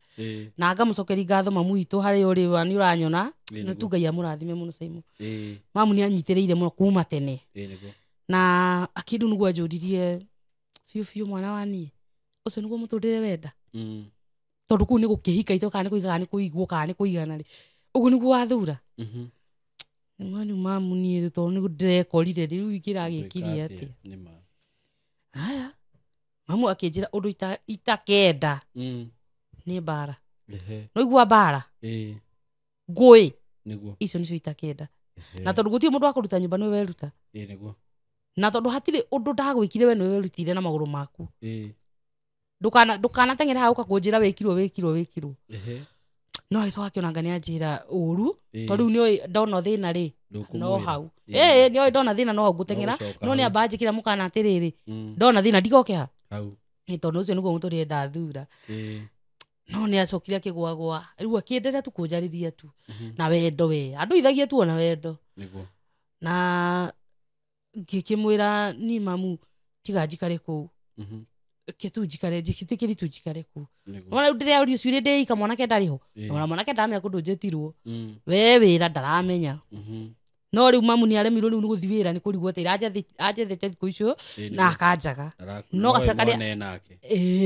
na ngamucokeria ngatho mamu itu hari uri wa ni uranyona ni tu Ngai amurathime muno Saimo mamu ni anyitireire muno kuma tene na akindu niguo anjuririe fiu mwana wani ucio niguo mutundire wenda tondu kuu ni gukihika ito kana ni kuigwo kana ni kuigana ri uguo niguo wathura mwani mamu ni tondu ni ndirekorire riu ingiragikirie ati haya mamu akinjira undu itakenda ni bara no igua bara ngui niguo icio nicio itakenda na tondu gutie mundu akuruta nyumba niwe weruta niguo na tondu hatire undu ndagwikire we niwe werutire na maguru maku ndukana tengera hauka kunjira wikirwo no ico akiona ni anjira uru tondu ni ndona thina ri no hau ni ndona thina no hau gutengera no ni ambajikira mukana atiriri ndona thina ndigoke hau ni tondu ucio niguo muturire ndathura no ni acokire akigwagwa riu akienderea tu kunjariria tu na wendo we andu ithagia tu ona wendo niguo na ngikimwira ni mamu tiga njikare ku kitu njikare jikitikiri tu njikare ku ona ndire audio ciuri ndika mwanake ndariho ona mwanake ndamenya kundu njetirwo we wira ndaramenya no riu mamu ni aremirwo riu ni guthi wira ni kurigwo tira ajethete thiku icio na akanjaga no gacakari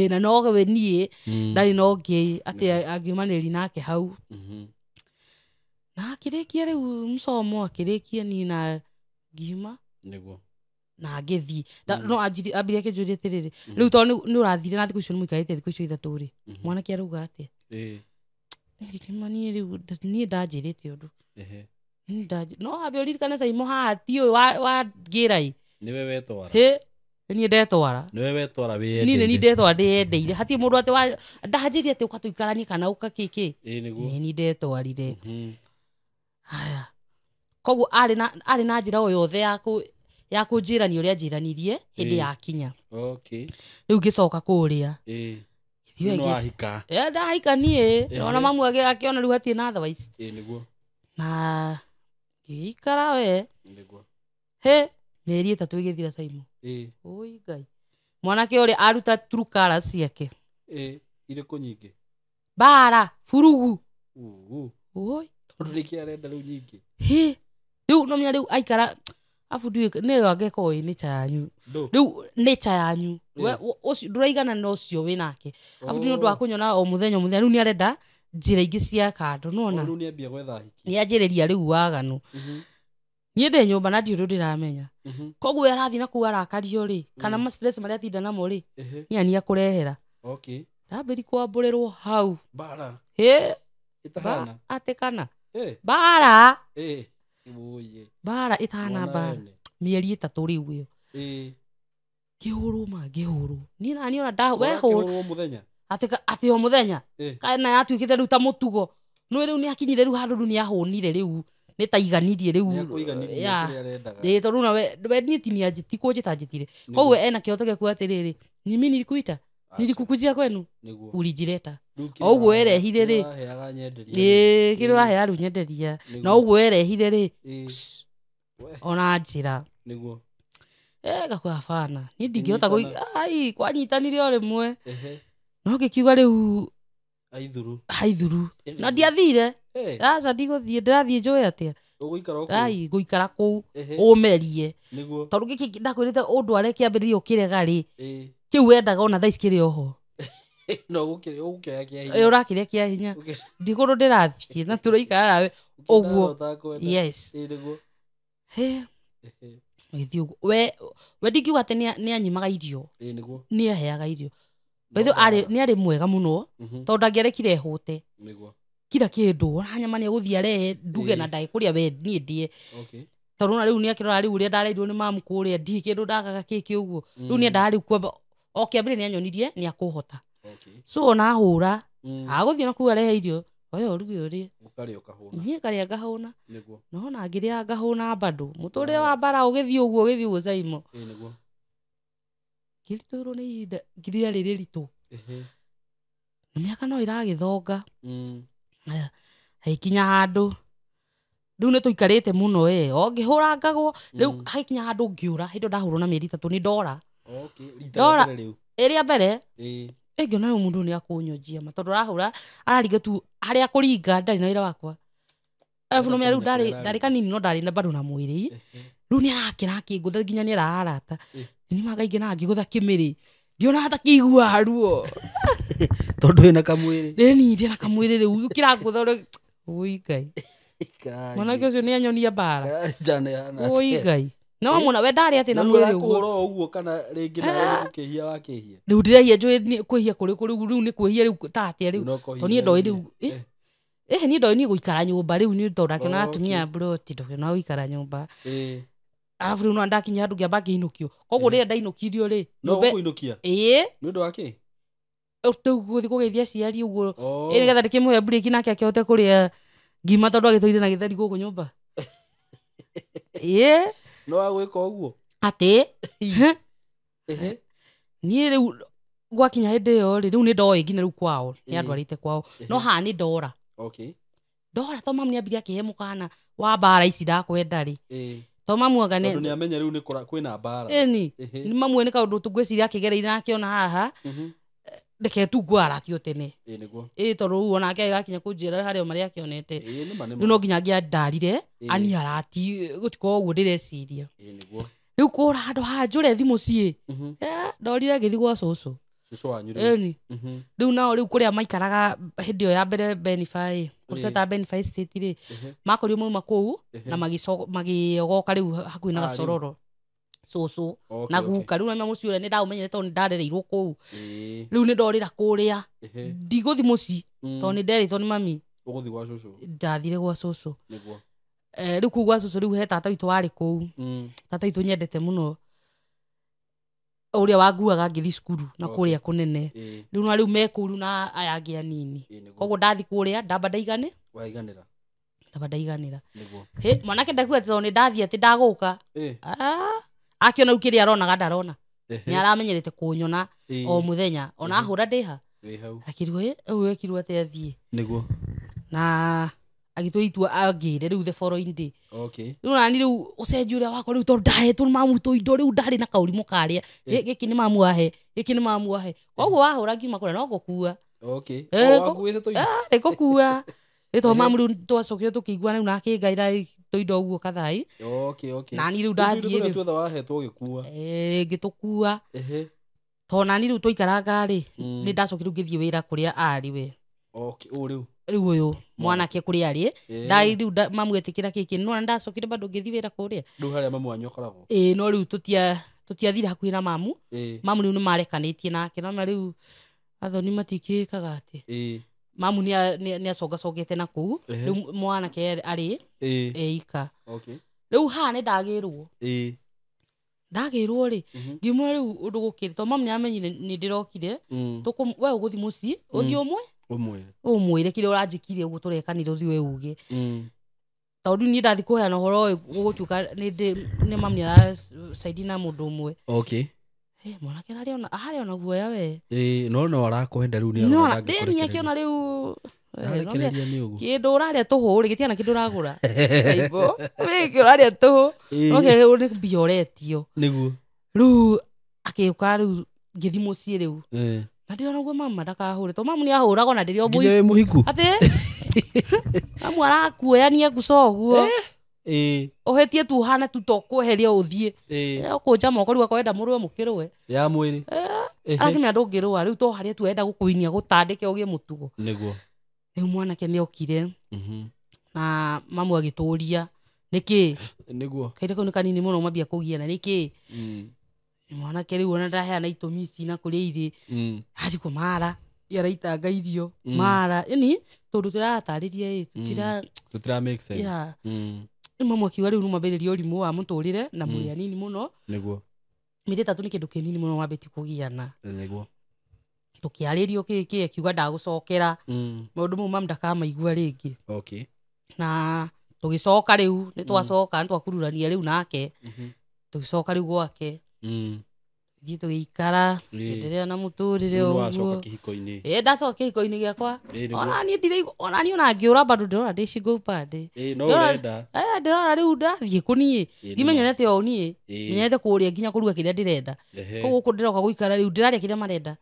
na no we nie ndari no ngi ati agiumaniri nake hau na akirikia riu msomo akirikia ni na ngima niguo na ngithi no ambire akinjuria atiriri riu tondu ni urathire na thiku icio ni muikarite thiku icio ithatu ri mwanake aruga atia ngikimani riu ni ndanjirite undu no abe uririkane Saimo haha ti uyu wa ngirai niwe wetwara ni ndetwara niwe wetwara wi ni ndetwara ndendeire hati mundu ati wa ndahanjirie ati ukatuikarani kana ukakiki ni ndetwarire haya koguo ari na njira o yothe ya kunjirani uria njiranirie hindi ya kinya riu ngicoka kuria wahika ndahika nie ona mamu akiona riu hatie na otherwise na ngĩikara we he mĩeri 3 ĩgĩthira Simon oi ngai mwanake ũrĩa aruta true colors ciake irĩkũ nyingĩ bara furugu oi tondũ nĩkĩ arenda rĩu nyingĩ rĩu nomenya rĩu aikara afu nĩyo angĩka oi nature yanyu rĩu nature yanyu ndũraigana na ũcio wĩ nake afu nĩ ũndũ wa kũnyona o mũthenya rĩu nĩ arenda njĩra ingĩ cia kando nona nĩ anjĩrĩria rĩu waganu niĩ ndĩ nyũmba na ndiũ ndĩramenya koguo arathi na kuo arakario rĩ kana ma stress marĩa atinda namo rĩ nĩ ani akũrehera ndambĩri kwambũrĩrwo hau bara itahana atekana bara bara itahana bara mĩeri 3 rĩu ĩyo ngĩhũrwo niĩ nani ona wehũrwo mũthenya ati o muthenya kana yatuikite riu ta mutugo no riu ni akinyire riu handu ni ahunire riu ni taiganirie riu ya tondu na we ni tini ajiti ko jita ajitire koguo ena kioto geku atiriri nimi nilikuita nilikukujia kwenu ulijireta oguo erehire ri kiro ahea riu nyenderia na oguo erehire ri ona njira niguo gakwa bana ni ndingihota ai kwanyitanire o rimwe no gĩkiuga rĩu haithuru na ndiathire aca ndigũthiĩ ndĩrathiĩ njũĩ atĩa ai ngũikara kũu ũmerie tondũ gĩkĩ ndakwĩrĩte ũndware kĩambĩrĩria ũkĩrega rĩ kĩu wendaga ona thaa ici kĩrĩ oho ũrakĩrĩa kĩa hinya ndigũrũ ndĩrathiĩ na tũraikara nawe ũguo yes gĩthiĩ ũguo we ndingiuga atĩ nĩ anyimaga irio nĩ aheaga irio betho nĩ arĩ mwega mũno tondũ ndangĩarekire hũte kila kĩndũ ona nyama nĩ egũthiĩ arehe nduge na ndagĩkũrĩa we niĩ ndĩe tondũ na rĩu nĩ akĩrora rĩu ũrĩa ndareirwo nĩ mamu kũrĩa ndiĩ kĩndũ ndagaga kĩkĩ ũguo rĩu nĩ endaga rĩu kwamba o kĩambĩrĩria nĩ anyonirie nĩ akũhota so ona ahũra agũthiĩ na kuu arehe irio oya ũruge ũrĩe niĩ ngarĩa ngahũna no na ngĩrĩa ngahũna bado mũtũrĩre wa bara ũgĩthiĩ ũguo Simon kĩritũrwo nĩ ihinda ngiria rĩrĩ ritũ na mĩaka no ĩragĩthonga haikinya handũ rĩu nĩ tũikarĩte mũno o ngĩhũrangagwo rĩu haikinya handũ ngĩũra hĩndĩ ndahũrwo na mĩeri 3 nĩ ndora ĩrĩa mbere ngĩona ũyũ mũndũ nĩ akũnyonjia ma tondũ arahũra araringa tu harĩa kũringa ndarĩ na wĩra wakwa arabu no rĩu ndarĩ kanini no ndarĩ na bado na mwĩrĩ rĩu nĩ arakĩra akĩngũtha nginya nĩ ararata nĩmagaingĩ na ngĩgũtha kĩmĩrĩ ndiona hata kĩigua ruo tondũ wĩna kamwĩrĩ ndĩ na kamwĩrĩ rĩu kĩrangũtha oi ngai mwanake ũcio nĩ anyonia bara oi ngai no mwana we ndarĩ atĩ na mwĩrĩ ũguo kana rĩngĩ na gũkĩhia wakĩhia rĩu ndĩrehia njũĩ kwĩhia kũrĩ rĩu nĩ kwĩhia rĩu tatĩa rĩu tondũ niĩ ndoĩ rĩu niĩ ndoĩ niĩ gũikara nyũmba rĩu nĩ tondũ ndakĩona atumia mburoti ndũkĩona gũikara nyũmba arabu rĩu no ndakinya handũ ngĩamba ngĩinũkio koguo rĩrĩa ndainũkirio rĩ no gũinũkia nĩ ũndũ wa kĩ gũthiĩ kũgeithia aciari ũguo nĩgetha ndĩkĩmũhe break nake akĩhote kũrĩa ngima tondũ agĩtũire na gĩtheri gũkũ nyũmba no agwĩka ũguo atĩ niĩ rĩu gwakinya hĩndĩ ĩyo rĩ rĩu nĩ ndoĩ nginya rĩu kwao nĩ andwarĩte kwao no haha nĩ ndora ndora to mamu nĩ ambire akĩhe mũkana wa mbara ici ndakwenda rĩ to mamu anga nĩ amenya rĩu kwĩna mbara nĩ mamu nĩ kaũndũ tũngwĩciria akĩgereire nakĩona haha reke tu ngwaratio tene tondũ rĩu onake agakinya kũnjĩra harĩa marĩa akĩonete rĩu no nginya angĩandarire aniarati gũtikorwo ũguo ndĩreciria rĩu kũra handũ haha njũre thimũ ciĩ ndorire ngĩthiĩ gwa cũcũ rĩu nao rĩu kũrĩa maikaraga hĩndĩ ĩyo ya mbere Benify kũruteta Benify state rĩ makorio mauma kũu na magĩogoka rĩu hakuhĩ na Gacororo cũcũ na guka rĩu na mũciĩ ũrĩa nĩ ndaũmenyere tondũ nĩ ndarereirwo kũu rĩu nĩ ndorĩra kũrĩa ndigũthi mũciĩ tondũ nĩ nderĩtwo nĩ mami ndathire gwa cũcũ rĩu kũu gwa cũcũ rĩu he tata witũ warĩ kũu tata witũ nyendete mũno uria wanguaga ngĩthi cukuru na Okay. kũrĩa kũnene rĩu na rĩu me kũu rĩu na aya angĩ anini koguo ndathi kũrĩa ndamba ndaigane waiganĩra ndamba ndaiganĩra nĩguo mwanake ndakuga atĩ tondũ nĩ ndathiĩ atĩ ndagũka akĩona rĩu kĩrĩa aronaga ndarona nĩ aramenyerete kũnyona o mũthenya ona ahũra ndĩha akĩrigwo ũyũ ekirwo atĩ athiĩ nĩguo na agĩtua itua angĩre rĩu the following day okay rĩu nani rĩu ũcenji ũrĩa wakwa rĩu tondũ ndahetwo nĩ mamu tũindo rĩu ndarĩ na kaũrimũ karĩa gĩkĩ nĩ mamu ahe gĩkĩ nĩ mamu ahe koguo wahũra ngiuma kũrĩa no gũkua okay wakuĩte tũindo nĩ gũkua tondũ mamu rĩu twacokire tũkĩigua rĩu na akĩngaĩra tũindo ũguo kathai nani rĩu ndathiĩ ngĩtũkua tondũ nani rĩu twaikaranga rĩ nĩ ndacokire rĩu ngĩthiĩ wĩra kũrĩa arĩ we rĩu ũyũ mwanake kũrĩa arĩ rĩu mamu etĩkĩra kĩkĩ no ndacokire bado ngĩthiĩ wĩra kũrĩa rĩu harĩa mamu wanyu akoragwo no rĩu tũtiathire hakuhĩ na mamu mamu rĩu nĩ marekanĩtie nake no rĩu athoni matikĩkaga atĩ mamu nĩ acongacongete na kũu rĩu mwanake arĩ eika rĩu haha nĩ ndagĩrwo rĩ ngiuma rĩu ũndũ gũkĩrĩ tondũ mamu nĩ amenyire nĩ ndĩrokire we ũgũthi mũciĩ ũthiĩ ũmwĩre kĩrĩa ũranjĩkire ũguo tũrekanire ũthiĩ we uge tondũ niĩ ndathi kũheana ũhoro ũyũ gũgũtuĩka nĩ mamu nĩ aracaidi na mũndũ ũmwe mwanake harĩ ona guoya we no arakũhenda rĩu nĩ akĩona rĩu kĩndũ ũrarĩa tũhũ rĩ gĩtiana kĩndũ ũragũra ũrarĩa tũhũ nĩ mbia ũretio rĩu akĩũka rĩu ngĩthi mũciĩ rĩu na ndĩrona ũguo mama ndakahũre tondũ mamu nĩ ahũraga na ndĩrĩ o mũhiku atĩ mamu arakuoyania nguca ũguo ũhetie tu ũhana tu tokweheria ũthiĩ ũkũnja moko rĩu akwenda mũrũe mũkĩrũe ya mwĩrĩ arakĩmenya ndũngĩrũa rĩu to harĩa tu enda gũkũinia gũtandĩke ũgĩe mũtugo nĩguo rĩu mwanake nĩ okire na mamu agĩtũria nĩkĩ nĩguo kaire kau nĩ kanini mũno mambia kũgiana nĩkĩ mwanake rĩu ona ndaheana itũmi ici na kũrĩa irĩ ariko mara araitanga irio mara yani tondũ tũratarĩria tũtira make sense mamu akiuga rĩu numambĩrĩria ũrimũ wa mũtũrĩre na mũrĩ anini mũno nĩguo mĩeri ĩtatũ nĩ kĩndũ kĩnini mũno wambĩtie kũgiana nĩguo tũkĩarĩrio kĩkĩ akiuga ndagũcokera maũndũ mau mamu ndakamaigua rĩngĩ na tũgĩcoka rĩu nĩ twacoka nĩ twakururania rĩu nake tũgĩcoka rĩu gwake thiĩ tũgĩikara endelea na mũtũrĩre ũguo ndacoka kĩhiko-inĩ gĩakwa onaniĩ ndiraigua onaniĩ ona ngĩũra bado ndĩrona ndĩcingo upande ndĩrona rĩu ndathiĩ kũniĩ ndimenyerete o niĩ menyerete kũrĩa nginya kũruga kĩrĩa ndĩrenda koguo gũkũ ndĩroka gũikara rĩu ndĩrarĩa kĩrĩa marenda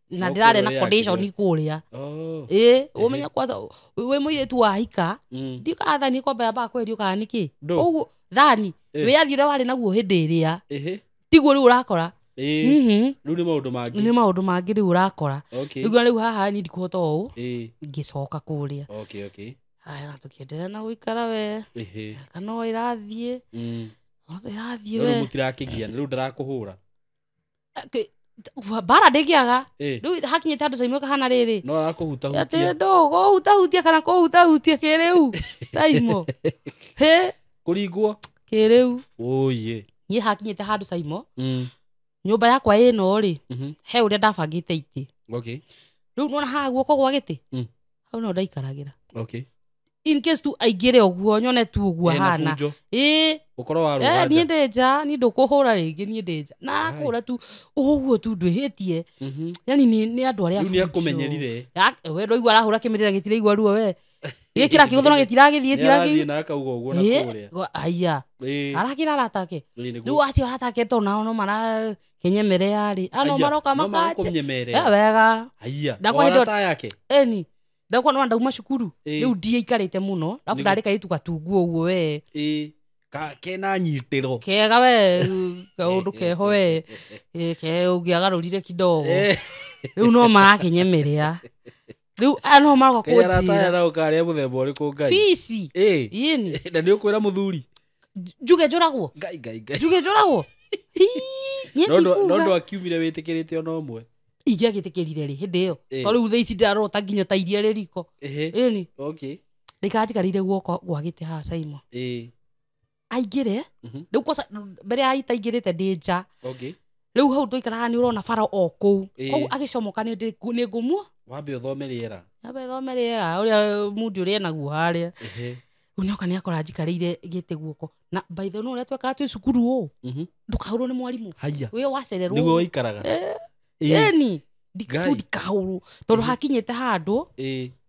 na ndĩrarĩa na condition kũrĩa ũmenya kwanza wĩ mũirĩtu wahika ndikathani kwamba yambaga kweherio kana nĩkĩ ũguo thani wĩyathi ũrĩa warĩ naguo hĩndĩ ĩrĩa tiguo rĩu ũrakora rĩu nĩ maũndũ mangĩ rĩu ũrakora rĩu haha niĩ ndikũhota ũũ ngĩcoka kũrĩa na tũkĩendelea na gũikara we kana ĩrathiĩ we mũtirakĩgiana rĩu ndarakũhũra bara ndĩkĩaga rĩu hakinyĩte handũ Saimo kahana rĩrĩ no arakũhutahutia atĩ kũhutahutia kana kũhutahutia kĩrĩu Saimo kũringwo kĩrĩu niĩ hakinyĩte handũ Saimo nyũmba yakwa ĩno rĩ he ũrĩa ndabangĩte itĩ rĩu nona haha guoko gwa gĩtĩ hau no ndaikaragĩra in case tu aingĩre ũguo nyone tu ũguo hana niĩ ndĩ nja niĩ ndũkũhũra rĩngĩ niĩ ndĩ nja na arakũhũra tu ũguo tu ndwĩhĩtie yani nĩ andũ arĩa we ndũigua arahũra kĩmĩrĩra gĩtiraigua ruo we gĩkĩra kĩgũthona gĩtiragĩthiĩ aya arakĩra aratake rĩu acio aratake to nao no marakenyemerea rĩ ano maroka makache wega ndakwa no ndauma cukuru rĩu ndiaikarĩte mũno arabu ndarĩ kairĩtu gatungu ũguo we kena nyitĩro kega we kaũndũ keho we ũngĩagarũrire kidogo rĩu no marakenyemerea rĩu no maroka kũnjĩra fici ĩni na nĩ ũkwĩra mũthuri njuge njũragwo no ndũ akiumire wĩtĩkĩrĩte ona ũmwe ingĩagĩtĩkĩrire rĩ hĩndĩ ĩyo to rĩu thaa ici ndarota nginya ta iria rĩriko ĩni rĩkanjikarĩire guoko gwa gĩtĩ haha Saimo aingĩre rĩu mbere ya itaingĩrĩte ndĩ nja riu hau tũikaraga nĩ ũrona bara o kũu koguo agĩcomoka nĩ ngũmua wambe ũthome rĩera wambe thome rĩera ũrĩa mundi ũrĩa enaguo harĩa rĩu nĩoka nĩ akora njikarĩire gĩtĩ guoko na by the way ũrĩa twekaga twĩ cukuru ndũkahũrwo nĩ mwarimũ wĩ wacererwo nĩguo waikaraga ĩni ndikahũrwo tondũ hakinyĩte handũ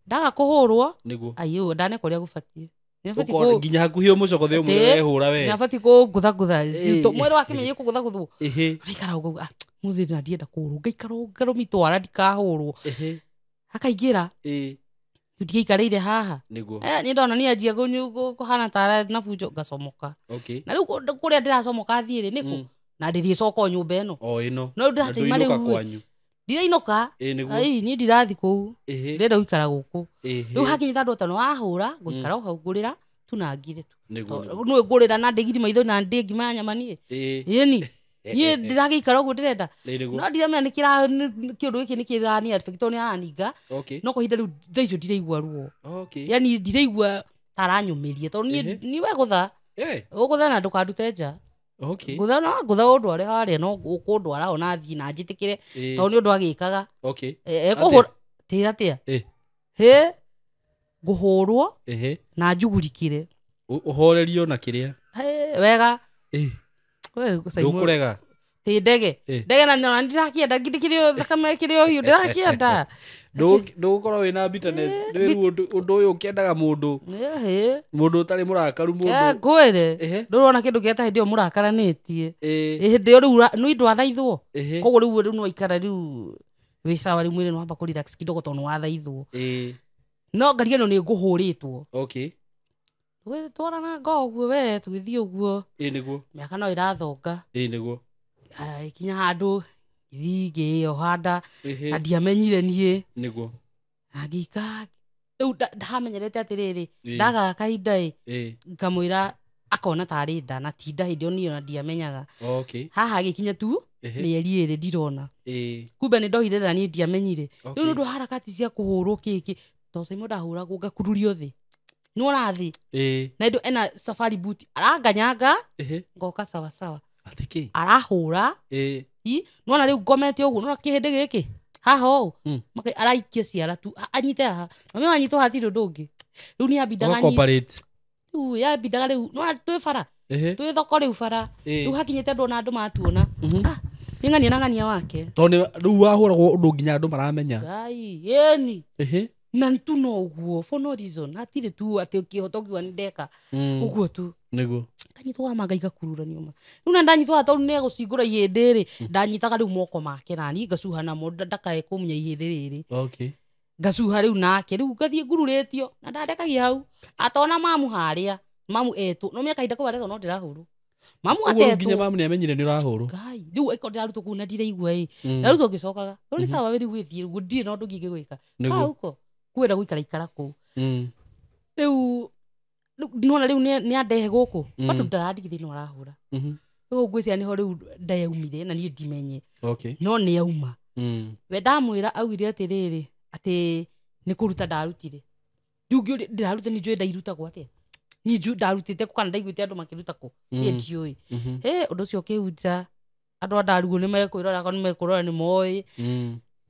ndaga kũhũrwo aiyũ ndaneka ũrĩa gũbatiĩ nginya hakuhĩ ũmũcokothe ũmwe wehũra we nĩabatiĩ kũngũthagũtha mwĩrĩ wake menyie kũgũthagũthwo ũraikara ũgauga mũthĩ na ndienda kũhũrwo ngaikara ngarũmitwara ndikahũrwo akaingĩra ndigĩikarĩire haha nĩ ndona nĩ anjia kũhana tara na bunjo ngacomoka na rĩu kũrĩa ndĩracomoka thiĩ-rĩ nĩkũ na ndĩrĩcoka nyũmba ĩno no ndĩrateima rĩu ndirainũka niĩ ndirathi kũu ndĩrenda gũikara gũkũ rĩu hakinyĩte andũ atano wahũra ngũikara o hau ngũrĩra tunangire tu nĩwe ngũrĩra na ndĩgiri maitho na ndĩ ngima ya nyama niĩ ĩni niĩ ndĩragĩikara ũguo ndĩrenda no ndiramenya kĩũndũ gĩkĩ nĩ kĩrani affect nĩ araninga no kwa ihinda rĩu thaa icio ndiraigua ruo yani ndiraigua taranyũmĩria tondũ niwe gũtha na ndũkandute nja ngũtha ũndũ arĩa harĩa no ũkũndwara ona thiĩ na njĩtĩkĩre tondũ nĩ ũndũ agĩkaga ekũhũra tĩra ngũhũrwo na njugurikĩre ũhorerio na kĩrĩa wega ndũkũrega ndege na nona ndirakĩenda ngĩndĩkĩrĩ thakame kĩrĩ o hiũ ndirakĩenda ndũgũkorwo wĩna bitterness rĩu ũndũ ũyũ ũkĩendaga mũndũ ũtarĩ mũrakaru mũndũ ngwĩre ndũrona kĩndũ kĩeta hĩndĩ ĩyo mũrakaranĩtie hĩndĩ ĩyo rĩu nĩ ndwathaithwo koguo rĩu nĩwaikara rĩu wĩ sawa rĩu mwĩrĩ nĩwamba kũ relax kidogo tondũ nĩwathaithwo no ngari ĩno nĩ ngũhũrĩtwo twarana ngoguo we tũgĩthiĩ ũguo mĩaka no ĩrathonga ikinya handũ ngĩohanda na ndiamenyire niĩ na ngĩikara rĩu ndamenyerete atĩrĩrĩ ndagaga kahinda ngamwĩra akona tarĩ nda na ti nda hĩndĩ ĩyo niĩ ona ndiamenyaga haha agĩkinya tu mĩeri 2 ndirona kumbe nĩ ndohire na niĩ ndiamenyire rĩu nĩ ũndũ harakati cia kũhũrwo kĩkĩ tondũ Simon ndahũragwo ngakururio thĩ nĩwona thĩ na indo ena safari boot aranganyanga ngoka sawa arahũra nĩwona rĩu ngomete ũguo nĩwona kĩhĩndĩ gĩkĩ haha ũũ araikia ciara tu anyite haha mami wanyitwo hatirĩ ũndũ ũngĩ rĩu nĩ yambindaga rĩu nĩwona twĩ bara twĩ thoko rĩu bara rĩu hakinyĩte andũ ona andũ matuona nĩng'ania na ng'ania wake tondũ rĩu wahũragwo ũndũ nginya andũ maramenya ĩni na tu no ũguo for no reason hatirĩ tu atĩ ũkĩhota ũkiuga nĩ ndeka ũguo tu kanyitwo wa manga igakururanio ma rĩu na ndanyitwo tondũ nĩ egũcingũra ihĩndĩ-rĩ ndanyitaga rĩu moko make nani ngacuha namo ndakae kũmunya ihĩndĩ rĩrĩ ngacuha rĩu nake rĩu ngathiĩ ngururĩtio na ndandekagia hau atona mamu harĩa mamu etwo no mĩaka kahinda kau aretwo no ndĩrahũrwo mamu atetwo nginya mamu nĩamenyire nĩ ũrahũrwo ngai rĩu aiko ndĩrarutwo kũu na ndiraigua ndarutwo ngĩcokaga rĩu nĩ sawa rĩu gĩthiĩ rĩu ndirĩ na ũndũ ũngĩ ingĩgwĩka kauko kwenda gũikara kũu rĩu nona rĩu nĩ andehe gũkũ bado ndarandigithia nĩ arahũra rĩu ngwĩciria nĩho rĩu ndayaumire na niĩ ndimenye no nĩ auma we ndamwĩra augire atĩrĩrĩ atĩ nĩ kũruta ndarutire rĩu ndĩraruta nĩ njũĩ ndairutagwo atĩa niĩ ndarutĩte kana ndaiguĩte andũ makĩruta kũ niĩ ndiũĩ ũndũ ũcio ũkĩhunja andũ a ndarugo nĩ mekwĩrora kana nĩ mekũrora nĩ moĩ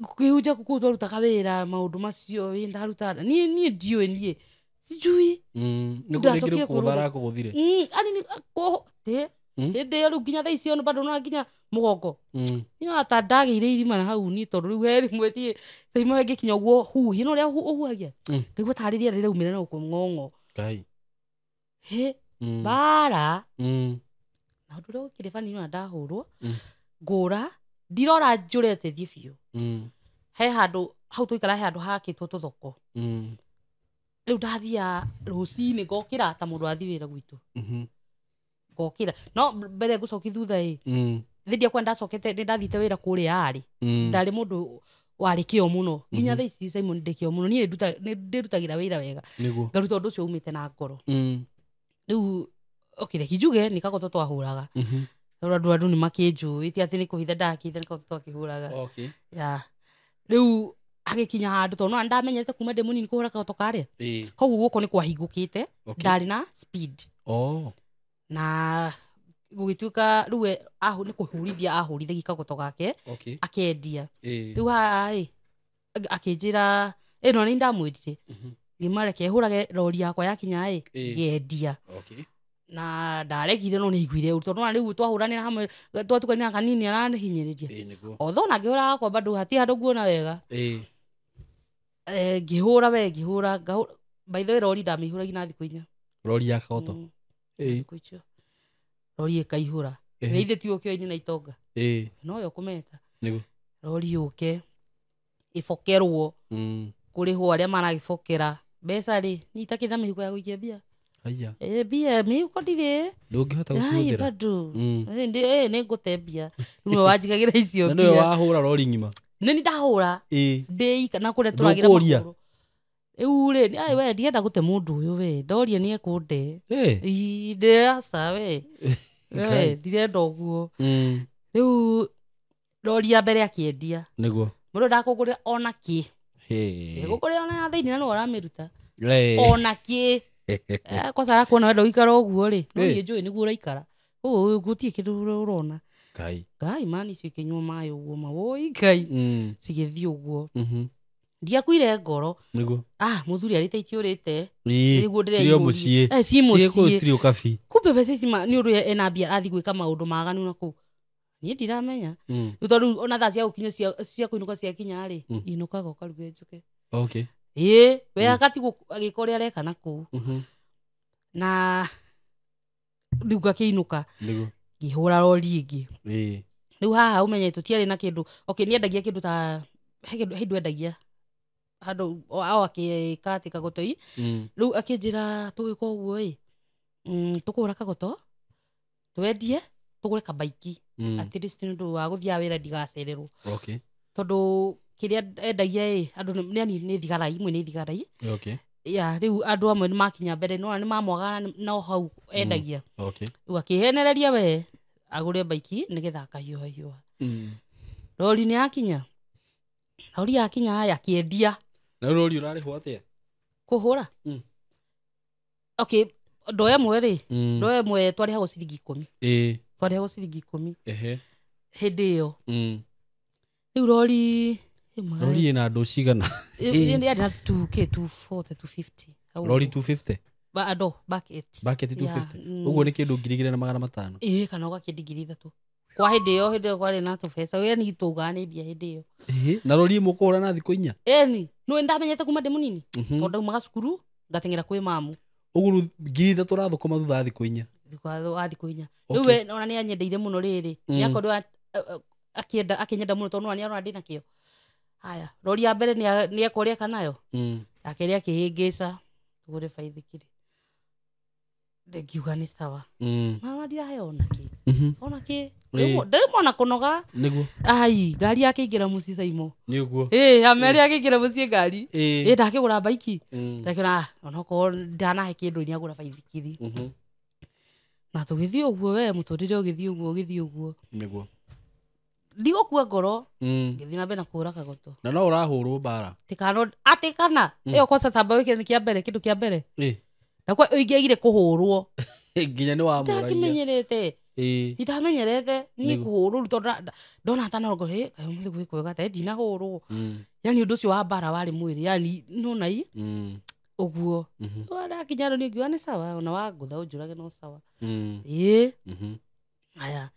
kũhunja kũu twarutaga wĩra maũndũ macio ndaruta niĩ ndiũĩ niĩ sijui ndacokire kũgũthire hĩndĩ ĩyo rĩu nginya thaa icio bado no nginya mũgongo niĩ ata ndagĩire irima na hau niĩ tondũ rĩu he rĩmwe thiĩ Simon ngĩkinya ũguo huhi no ũrĩa ũhuhagia ngaigua tarĩ rĩera rĩraumĩra na gũkũ ng'ong'o bara na ũndũ ũrĩa ũkĩrĩ bani no ndahũrwo ngũra ndirora njũrete thiĩ biũ he handũ hau tũikara he handũ hakĩtwo tũthoko rĩu ndathia rũcinĩ ngokĩra ta mũndũ athi wĩra gwitũ ngokĩra no mbere ngũcoki thutha thĩndia kwa ndacokete nĩ ndathiĩte wĩra kũrĩa arĩ ndarĩ mũndũ warĩ kĩo mũno nginya thaa ici Simon ndĩ kĩo mũno niĩ ndĩrutagĩra wĩra wega ngaruta ũndũ ũcio umĩte na ngoro rĩu reke njuge nĩ kagoto twahũraga tondũ andũ nĩ makĩnjũĩ ti atĩ nĩ kũhitha ndakĩhitha nĩ kagoto twakĩhũraga rĩu agĩkinya handũ tondũ no ndamenyete kuma ndĩ mũnini kũhũra kagoto karĩa koguo guoko nĩ kwahingũkĩte ndarĩ na speed na gugituika riu ni kuhurithia ahurithia kagoto gake akendia riu haha akinjira no ni ndamwirire ngimareke hurage rori yakwa yakinya ngendia na ndaregire no niguire uru tondu riu twahuranira hamwe twatukanira kanini aranihinyiriria otho na ngihura akwa bado hati handu nguona wega ngihura by the way rori ndamihuragia na thiku 4 rori ya kagoto rori ikaihura weithe ti ukio ini na itonga no yo kumeta rori yuke ifokerwo kurihwo aria maragifokera mbeca ri nitakitha mihuko ya guikia bia bia mihuko ndire ndungihota gucihũthĩra bado ni ngute bia niwe wanjigagira icio bia niwe wahũra rori ngima nini ndahũra ndĩika na kũrĩa tũragira magũrũ rĩu rĩ ai we ndienda gũte mũndũ ũyũ we ndoria nĩ ekunde ndĩraca we ndirenda ũguo rĩu roria mbere akĩendia nĩguo mũndũ ndakũgũrĩra ona kĩ gũkũrĩra ona ya thĩinĩ na nĩwe ũramĩruta ona kĩ kwanza arakuona wenda ũikara ũguo rĩ no niĩ njũĩ nĩguo ũraikara ũguo gũtirĩ kĩndũ ũrona ngai mani icio ikĩnyua maĩ ũguo mawoi ngai cigĩthiĩ ũguo ndiakuire ngoro mũthuri arĩte itiũrĩte nĩguo ndĩreihũria ci mũciĩ kumbe mbeca ici nĩ ũndũ ena mbia arathiĩ gwĩka maũndũ maganu nakũu niĩ ndiramenya rĩu tondũ ona thaa cia gũkinya cia kũinũka ciakinya rĩ inũkaga ũkaruge njũke we agatigwo agĩka ũrĩa areka nakũu na rĩu ngakĩinũka ngĩhũra rori ĩngĩ rĩu haha ũmenye tũtiarĩ na kĩndũ nĩ endagia kĩndũ ta hĩndũ endagia handũ agĩka atĩ kagotoi rĩu akĩnjĩra tũgĩka ũguo tũkũhũra kagoto twendie tũgũre kabaiki at least nĩ ũndũ wa gũthiaga wĩra ndigacererwo tondũ kĩrĩa endagia andũ nĩ thigarai imwe nĩ thigarai rĩu andũ amwe nĩ makinya mbere no nĩ mamwagana no hau endagia rĩu akĩhenereria we agũre baiki nĩgetha akahiũha rori nĩ yakinya akĩendia na rori ũrarĩhwo atĩa kũhũra ndoya mwe rĩ ndoya mwe twarĩhagwo ciringi 10 twarĩhagwo ciringi 10 hĩndĩ ĩyo rĩu rori ĩna andũ cigana yarĩ na 240 250 rori 250 bucket 250 ũguo nĩ kĩndũ 2,500 kana ũgakĩndi 3,000 kwa hĩndĩ ĩyo kwarĩ na tũbeca yani tũgaga nĩ mbia hĩndĩ ĩyo na rori ĩmwe ũkũhũra na thikũ 4 ĩni nĩ ndamenyete kuma ndĩ mũnini tondũ ndaumaga cukuru ngateng'era kwĩ mamu ũguo 3,000 ũrathũkũma thutha wa thikũ 4 rĩu we ona nĩ anyendeire mũno rĩrĩ nĩ akorwo akĩnyenda mũno tondũ nĩ arona ndĩ nakĩo haya rori ya mbere nĩ ekũrĩa kanayo akerĩ akĩhĩngĩca tũgũre baithikiri ngiuga nĩ sawa mama ndirahe ona kĩ ndĩrĩmona kũnoga ai ngari yakĩingĩra mũciĩ caimo ameri akĩingĩra mũciĩ ngari ndakĩgũra baiki ndakĩona onokorwo ndanahe kĩndũ nĩ agũra baithikiri na tũgĩthiĩ ũguo we mũtũrĩre ũgĩthiĩ ũguo ndigũkua ngoro ngĩthiĩ na mbere na kũhũra kagoto na no ũrahũrwo mbara atĩ kana ĩyo kosa tamba wĩkĩre nĩ kĩndũ kĩa mbere nakwa ingĩagire kũhũrwo nginya nĩ wamũragia ndakimenyerete ndamenyerete niĩ kũhũrwo tondũ ndona atanogo kaũmũthĩ gwĩkwega ta ndinahũrwo yani ũndũ ũcio wa mbara warĩ mwĩrĩ yani nonai ũguo ndakinya rĩu ngiuga nĩ sawa ona wangũtha ũnjũrage no sawa haya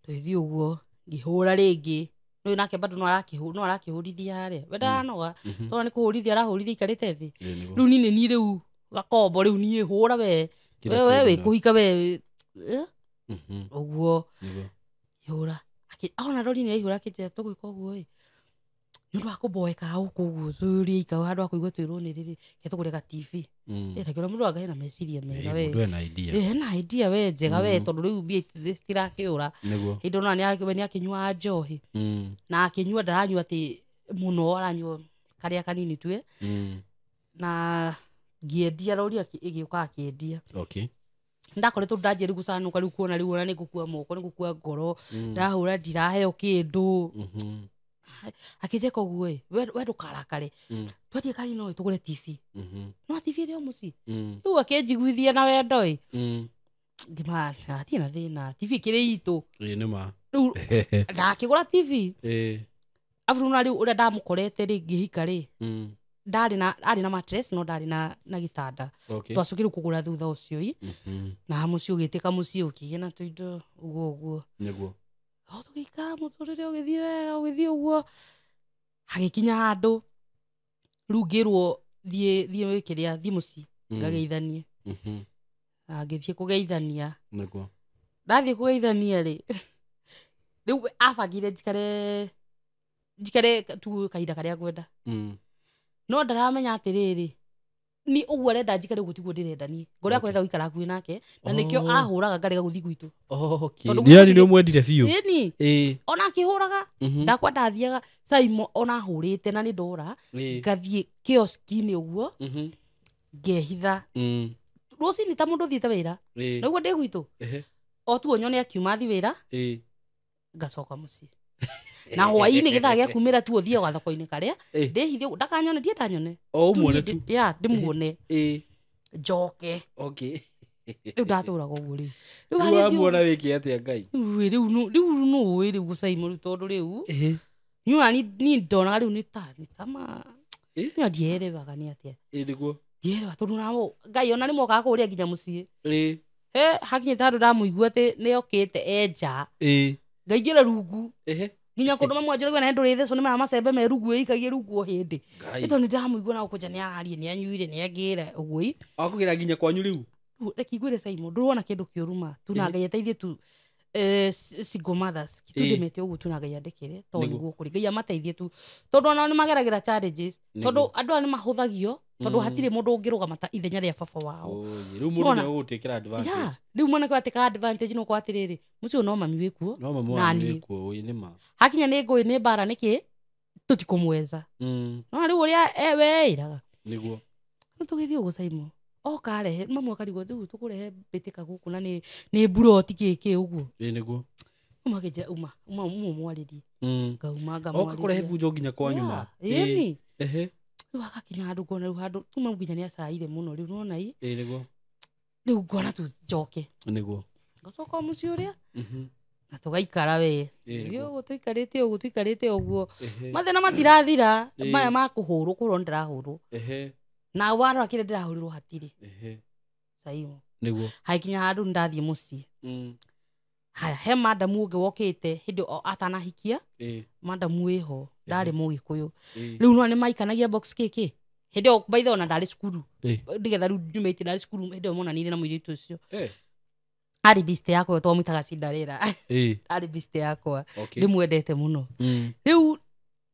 twĩthiĩ ũguo ngĩhũra rĩngĩ no nake bado no arakĩhũrithia harĩa we ndaranoga tondũ nĩ kũhũrithia arahũrithia ikarĩte thĩ rĩu niĩ rĩu gakombo rĩu niĩ hũra we wĩkũhika we ũguo ihũra ona rori nĩ yaihũra akĩnjĩra tũgwĩka ũguo nĩ ũndũ wa kũmboeka gũkũ ũguo tũria ikao handũ wa kũigua twĩrwo nĩ rĩrĩ ke tũgũre ga TV ndakĩona mũndũ anga hena meciria mega we hena idea we njega we tondũ rĩu mbia citirakĩũra hĩndĩ ona nĩ akĩnyua njohi na akĩnyua ndaranyua atĩ mũno aranyua karĩa kanini tue na ngĩendia rori ĩgĩũka akĩendia ndakoretwo ndanjia rĩu gũcanũka rĩu kuona rĩu ona nĩ ngũkua moko nĩ ngũkua ngoro ndahũra ndiraheo kĩndũ akĩnjeka ũguo we ndũkarakare twendie kari no tũgũre TV no TV ĩrĩ o mũciĩ rĩu akĩnjiguithia na wendo Gimana atina thina TV kire itu nima riu ndakigura TV afuna riu uria ndamukorete ri ngihika ri ari na mattress no ndari na gitanda twacukire kugura thutha ucio na mucio gitika mucio kigena tuindo uguo niguo tugikara muturire ugithie uguo hagikinya handu riu ngirwo thie kiria thie muci ngageithanie ngithie kugeithania niguo ndathie kugeithania ri riu abangire njikare tu kahinda karia ngwenda no ndaramenya atiriri ni uguo arenda njikare gutiguo ndirendanie ngoria kwenda guikara hakuhi nake na nikio ahuraga ngarega guthi gwitu yani ni umwendire biu ona akihuraga ndakwa ndathiaga Saimo ona ahurite na ni ndora ngathie kioski-ini uguo ngehitha rucini ta mundu thiete wira niguo ndi gwitu o tu nyone akiuma thi wira ngacoka muci na hwaini githaa gia kumira tu uthie gwa thoko-ini karia ndihithie ndakanyone ndanyone o muone tu ndimuone njoke riu ndaturaga uguo riu amuona wiki atia ngai riu no riu Saimo riu tondu riu ni ndonaga riu ni kama ni ndierevaga ni atia niguo ndierevaga tondu namo ngai ona ni mokaga kuria nginya mucii hakinyite handu ndamuigua ati ni okite enja ngaingira rungu nginya kundu mamwe njoragwo na nduri thecwo ni macembe me rungu ikagie rungu o hindi ito ni ndamuigua na gukuja ni ararie ni anyuire ni angira uguo akugira nginya kwanyu riu reki igwire Saimo nduruona kindu kiuruma tu na ngai ateithie tu single mothers kitundimete uguo tu na ngai andikire to niguo kuri ngai amateithie tu tondu ona ni mageragira challenges tondu andu ni mahuthagio tondu hatire mundu ungirugama ta ithenya ria baba wao riu mundu ni ugutikira advantage riu mwana kwa atika advantage no kwa atiriri mucio no mami wikuo no mami wikuo nima hakinya ni ngui ni bara niki tutikumweza no riu uria we iraga niguo tugithie uguo Saimo okarehe mamu akarigwo tu tukurehe bitika guku na ni buroti kiki uguo niguo umageja mwaririe ngauma ngamwaririe okurehe bunjo nginya kwa nyuma riu akakinya handu ngona riu handu tuma nginya ni acaire muno riu nona niguo riu ngona tu njoke niguo ngacoka muci uria na tugaikara we uguo tuikarite uguo mathina matirathira maya ma kuhurwo kurwo ndirahurwo na waro akire ndirahurirwo hatiri Saimo niguo haikinya handu ndathie muci haya he madamu ungi wokite hindi atanahikia madamu wiho ndari mugikuyu riu no ni maikanagia box kiki hindi o by the ona ndari cukuru ndigetha riu ndumite ndari cukuru hindi monanire na muiritu ucio ari biste yakwa twamwitaga Cinderella ari biste yakwa ndimwendete muno riu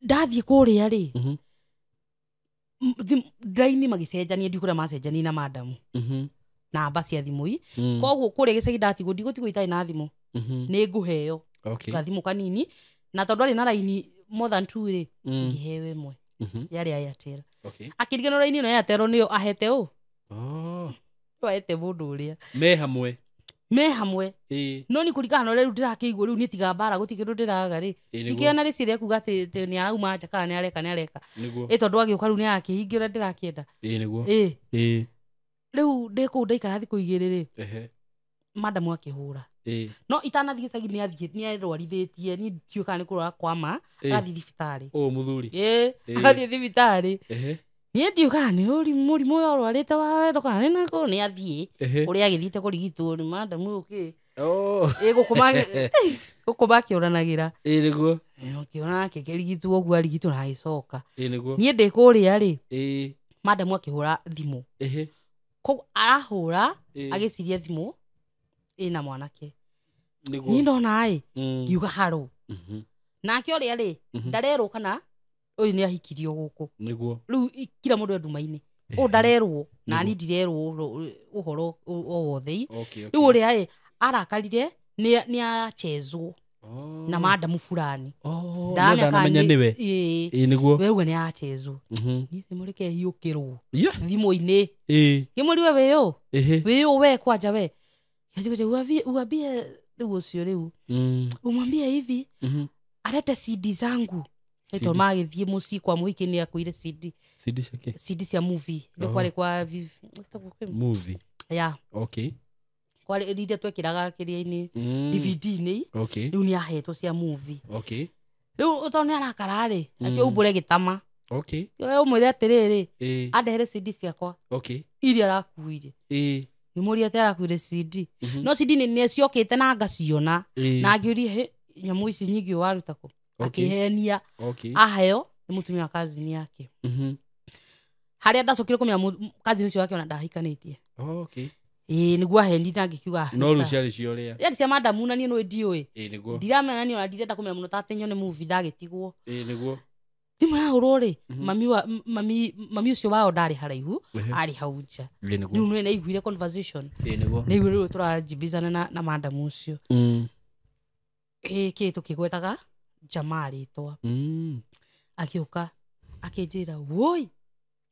ndathie kuria ri ndaini magicenjania ndikuria macenjania na madamu namba cia thimui koguo kuria gicagi ndatigo ndigutigo itai na thimu ni nguheo gathimu kanini na tondu ari na raini more than 2 ri ngihewe imwe yari Airtel akirigana raini no Airtel niyo ahete ahete mundu uria me hamwe no ni kurigana no riu ndirakigwo riu ni tiga bara gutikindu ndiraga ri ndikiona ri ciria kuga ati ni arauma nja kana ni areka tondu agioka riu ni akihingira ndirakienda niguo riu ndiku ndaikara thiku igiri ri madamu akihura no itanathi gicagi ni arwarithitie ni tiuka ni kurwa kwama athi thibitari muthuri athi thibitari ni ndiuka ni murimu uyu arwarite wa ndoka ni nako ni athie uria agithite kurigitwo ni madamu uki gukuma akiuranagira niguo ukiona kirigitwo uguo arigitwo na agicoka ni ndikuria ri madamu akihura thimu ko arahura agiciria thimu ina mwanake ni ndona ngiuga haro nake uria ri ndarerwo kana uyu ni ahikirio guku niguo riu kila mundu nduma-ini ndarerwo na ni ndirerwo uhoro o wothe riu uria arakarire ni achezwo na madamu fulani ndamenya niwe niguo wewe ni achezwo ni simurike hiukirwo thimu-ini kimuriwe weyo we kwanja we yaje uambie ucio riu umwambie hivi arete CD zangu eto magithie muci kwa muhiki ni akuire CD cia movie ndio kwari kwa movie kwari rinde twekiraga kiria-ini DVD-ini Okay. riu ni ahetwo cia movie Okay. riu utone arakara ri akio umbure gitama Okay. we umwire atiriri Eh. andehere CD ciakwa Okay. iria arakuire Eh. ngimuria ate arakuire CD no CD ni ciokite na ngaciona na ngiuria he nyamu ici nyingi waruta ku akihenia aheo ni mutumia wa kazini yake haria ndacokire kumenya kazini cio yake ona ndahikanitie Okay. niguo ahendi na ngikiuga no ruciari cioria yari cia madamu na nie no ndioi niguo ndiramenya ni ona ndirenda kumenya muno tatenyo ni movie ndagitigwo niguo thimå ya urori mami ucio wao ndari haraihu ari hau nja riu nä naiguire conversation naiguire riu turajibizana na madamu ucio kä tå kä gwetaga jamaa ritwa agiuka akinjira woi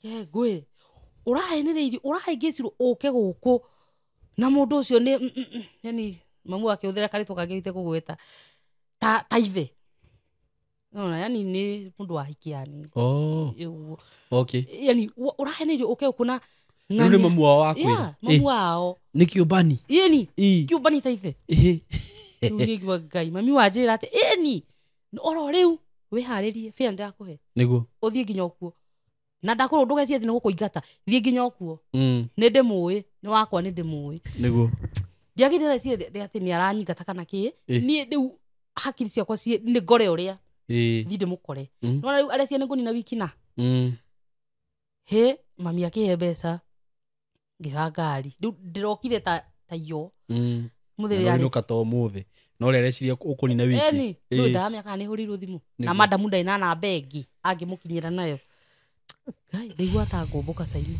ke ngwire urahenereirio urahaingicirwo uke guku na mundu ucio ni yani mamu wake uthira karitwo kagite kugweta ta ithe no yani ni mundu wa hikiani okay yani urahenereirio uke guku na ngani mamu wao wakwira mamu wao ni kiubani yani kiubani ta ithe nigwa ngai mami wanjira ati eni oro riu wiharirie fia ndakuhe niguo uthie nginya okuo na ndakuru ndugecie thina gukuingata thie nginya okuo ni ndimui ni wakwa ni ndimui niguo ndiagirira cie ati ni aranyingata kana ki ni riu hakiri ciakwa cie ni ngore uria thie ndimukore no riu arecia ni nguni na wiki na he mami akihe mbeca ngiha ngari riu ndirokire ta iyo muthiri ari nukato muthi no rereciria ukuni na wiki riu ndamya kana ni hurirwo thimu na madamu ndaina na bengi angimukinyira nayo ngai riu atangomboka Saimo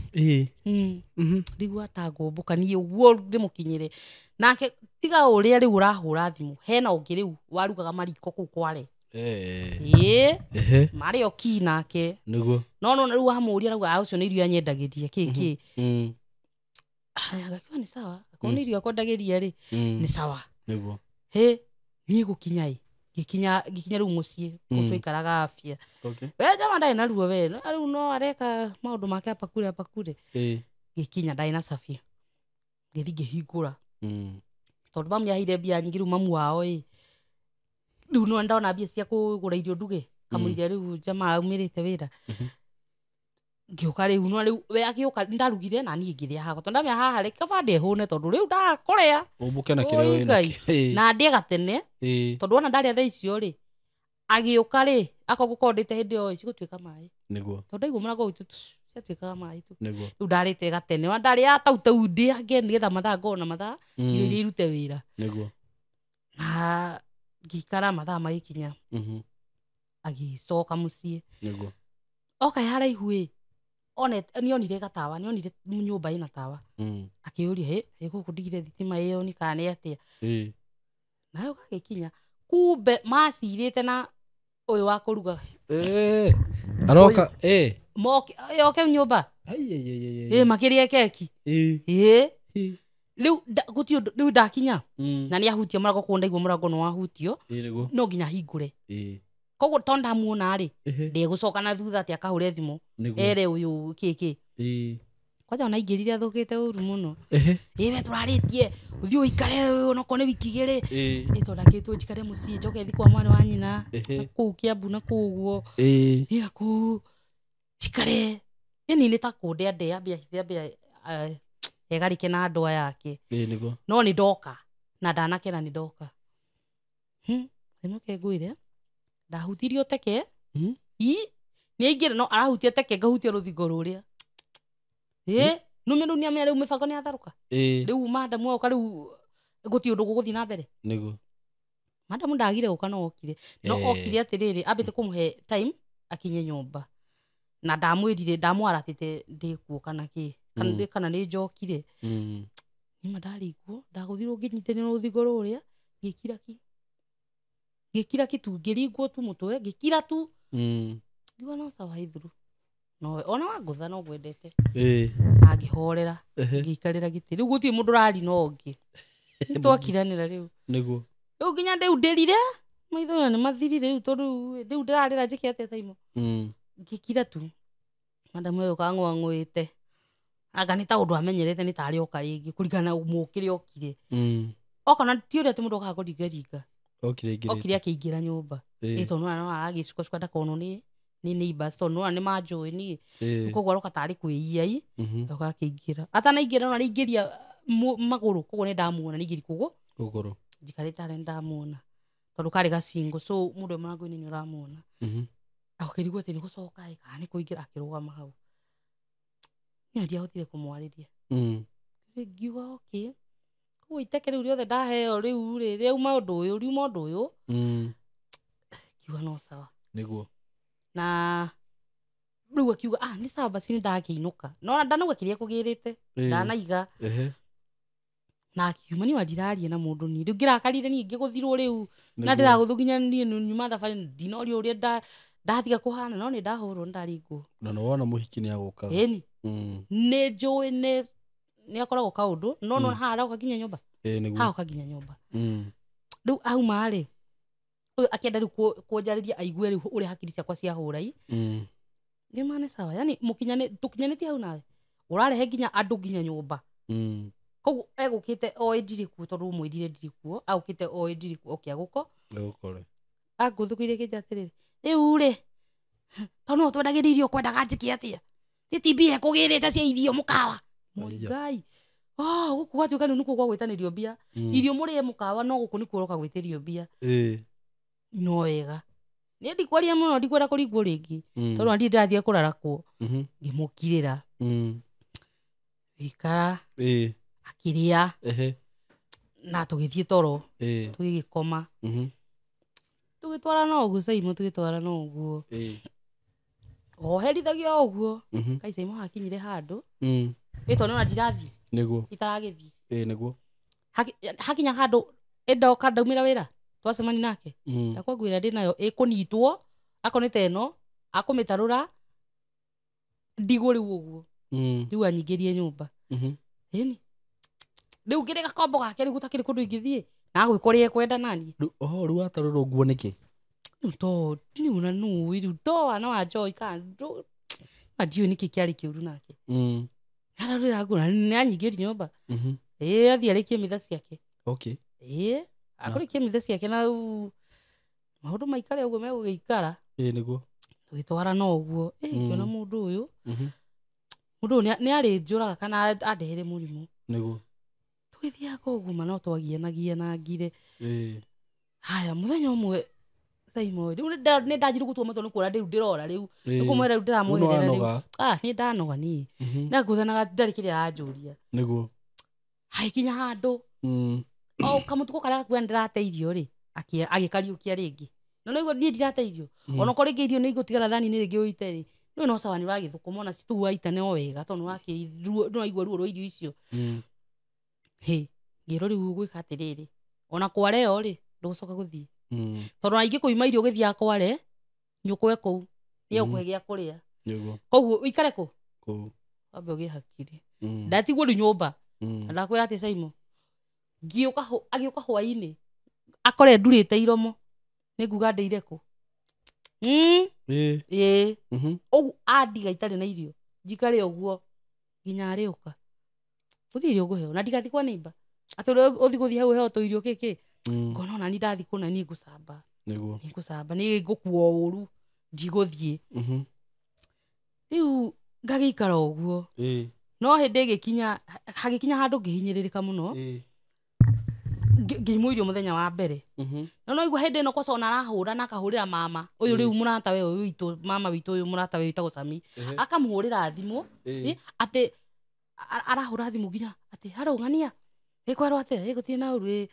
riu atangomboka ni uguo ndimukinyire nake tiga uria riu urahura thimu hena ungi riu warugaga mariko kuu kware mari oki nake niguo no riu amuria rauga ucio ni irio anyendagiria kiki agakiwa ni sawa akona irio akwendagiria ri ni sawa niguo ni gukinya gikinya riu mucii twaikaraga afya we jama ndai na ruo we riu no areka maundu make apakure gikinya ndai na safia ngithi ngihingura tondu mamu yahire mbia nyingi riu mamu wao riu no ndona mbia cia kugura irio nduge kamuiria riu jama umirite wira ngiuka riu no riu we agiuka ndarugire na nie ngiria haha tondu ndamya haha reka bande hune tondu riu ndakorea umbuke na kirio wina na ndie gatene tondu ona ndaria tha icio ri agiuka ri akogukondete hindi o cigutwika mai niguo tondu igwo murago itu ciatwikaga mai tu niguo riu ndarite gatene wa ndaria tau ndi ange nigetha mathaa ngona mathaa irio iria irute wira niguo na ngikara mathaa magikinya agicoka mucii niguo oka haraihu nionire gatawa nionire nyumba ina tawa akiuria he guku ndigire thitima iyo ni kana atia nayo gagikinya kumbe macirite na uyu wa kuruga aroka moke yoke nyumba makiria keki riu gutio riu ndakinya na ni ahutia murago kunda igwo murago no ahutio no nginya hingure koguo tonda muona ri ndigucoka na thutha ati akahure thimu ere uyu kiki kwaja ona ingirire athukite uru muno we turaritie uthio uikare no kone wiki igiri tonda njikare mucii njoke thi kwa mwana wa nyina kuu Kiambu na kuguo ira kuu njikare yani ni ta kunde ndea mbia egarike na ndoa yake no ni ndoka na ndanakena ni ndoka Saimo ngwire ndahutirio teke ni aingira no arahutia teke ngahutia ruthingo ruria nume dunia mere umefago ni atharuka riu madamu oka riu guti undu guguthi na mbere niguo madamu ndagire uka no okire atiriri ambite kumuhe time akinye nyumba na ndamwirire ndamwaratite ndikuo kana ki kana ni njokire nima ndariguo ndaguthirwo nginyitene ruthingo ruria ngikira ki tu ngiringwo tu mutwe ngikira tu ngiwa no sawa ithuru no ona wangutha no gwendete ngihorera ngikarira giti riu guti mundu rari no ngi twakiranira riu niguo riu nginya ndiu ndirire maitho ni mathirire riu tondu ndiu ndirarira njike ate Saimo ngikira tu madamu uyo kang'wang'wite anga nĩ ta ũndũ amenyerete nĩ tarĩ oka rĩngĩ kũringana mũkĩre okire okana ti ũrĩa atĩ mũndũ okaga kũringaringa okire akĩingĩra nyũmba tondũ no aragĩcuka ndakonwo nĩ neighbors tondũ no nĩ manjũĩ niĩ koguo aroka tarĩ kwĩiai oka akĩingĩra atanaingĩra no araingĩria magũrũ koguo nĩ ndamuona nĩ ingĩri kũgũrũ njikarĩte harĩa nĩ ndamuona tondũ karĩ gacingo so mũndũ mlango-inĩ nĩ ũramuona akĩrigwo atĩ nĩ gũcoka kana nĩ kũingĩra akĩrũgama hau niĩ ndiahotire kũmwarĩria ngiuga okay koguo iteke rĩu rĩothe ndaheo rĩu riuma ũndũ ũyũ kiuga no sawa nĩguo na rĩu akiuga nĩ sawa basi nĩ ndakĩinũka no ndanauga kĩrĩa kũgĩrĩte ndanaiga na akiuma niĩ ndiraria na mũndũ niĩ rĩu ngĩrakarire niĩ ngĩgũthirwo rĩu na ndĩragũthwo nginya niĩ nyuma thabarĩ ndinorio ũrĩa ndatiga kũhana no nĩ ndahũrwo ndaringwo na wona mũhiki nĩ agũkaga ĩni nĩ njũĩ nĩ akoragwo kaũndũ no haha ũkakinya nyũmba haha ũkakinya nyũmba rĩu auma-rĩ ũyũ akĩenda rĩu kũnjarĩria aigue rĩu ũrĩa hakiri ciakwa ciahũrai ngĩma nĩ sawa yani tũkinyanĩtie hau nawe ũrarehe nginya andũ nginya nyũmba koguo egũkĩte oĩ ndirĩ kuo tondũ ũmwĩrire ndirĩ kuo agũkĩte oĩ ndirĩ kuo oke agũkore angũthũkĩire kĩnja atĩrĩrĩ rĩu-rĩ tondũ no twendagĩria irio kwendaga njĩke atĩa mbia kũgĩrĩte cia irio mũkawa Ngai gũkũ gwatuĩka nĩ kuo gwa gwĩtanĩrio mbia irio mũrĩe mũkawa no gũkũ nĩ kuo ũroka gwĩtĩrio mbia no wega niĩ ndikwaria mũno ndikwenda kũringwo rĩngĩ tondũ na ndirĩ ndathiĩ kũrara kuo ngĩmũkirĩra gĩikara akĩrĩa na tũgĩthiĩ toro tũgĩgĩkoma tũgĩtwarana ũguo Saimo tũgĩtwarana ũguo oherithagia ũguo Kai Saimo hakinyire handũ tondũ ona ndirathiĩ nĩguo itaragĩthiĩ nĩguo hakinya handũ ndoka ndaumĩra wĩra twacemani nake ndakwa ngwĩra ndĩnayo ĩkũnyitwo akonete ĩno akũmĩtarũra ndigũ rĩu ũguo rĩu anyingĩrie nyũmba ĩni rĩu ngĩrĩ gakombo gake rĩu gũtakĩrĩ kũndũ ingĩthiĩ na gwĩkũrĩa kwenda nani rĩu watarũra ũguo nĩkĩ to niuna nũĩ rĩu to wana wa Joy kandu ndiũĩ nĩkĩ kĩarĩ kĩũru nake ararũra nguo na nĩ anyingĩrie nyũmba athiĩ arĩkie mitha ciake akũrĩkia mitha ciake na maũndũ maikare ũguo megũgĩikara nĩguo tũgĩtwarana ũguo ngĩona mũndũ ũyũ nĩ arĩ njũraga kana andehere mũrimũ nĩguo tũgĩthiaga ũguo no twagianagire haya mũthenya ũmwe Saimo rĩu nĩ ndanjirĩ gũtua matũ nĩ kuona rĩu ndĩrora rĩu nĩ kũmwĩra rĩu ndĩramweherera rĩu nĩ ndanoga niĩ na ngũthanaga ndarĩ kĩrĩa aranjũria nĩguo haikinya handũ kamũtuko karĩa gakuua ndĩrateithio-rĩ agĩkariũkia rĩngĩ na noiguo niĩ ndirateithio ona korwo rĩngĩ irio nĩ igũtigara thani-inĩ rĩngĩ ũite-rĩ nĩwe no sawa nĩ ũragĩthũkũma ona tu waita no wega tondũ nĩwaigua ruo rwa irio icio ngĩrwo rĩu gwĩka atĩrĩrĩ ona kwareo-rĩ ndũgũcoka gũthiĩ tondũ na ingĩkũima irio ũgĩthiaga kware nyũkwe kũu nĩ egũkũhe gĩa kũrĩa koguo ũikare kũ wambe ũgĩe hakiri ndatigwo rĩu nyũmba na ndakwĩra atĩ Saimo agĩũka hwaĩ-inĩ akore ndurĩte iromo nĩ nguga ndeire kũ ũguo andiga itarĩ na irio njikare ũguo nginya arĩũka gũtirĩ irio ngũheo na ndigathiĩ kwa neighbor atĩ ũthiĩ hau heo tũirio kĩkĩ ngona ona niĩ ndathiĩ kũna niĩ ngũcamba nĩ ngũkua ũru ndigũthiĩ rĩu ngagĩikara ũguo no hĩndĩ hagĩkinya handũ ngĩhinyĩrĩrĩka mũno ngĩimwo irio mũthenya wa mbere na no igua hĩndĩ ĩno kosa ona arahũra na akahũrĩra mama ũyũ rĩu mũratawe ũyũ witũ mama witũ ũyũ mũratawe wĩtagwo Sami akamũhũrĩra thimũ atĩ arahũra thimũ nginya atĩ harũ ng'ania ĩkwarwo atĩa gũtirĩ na ũru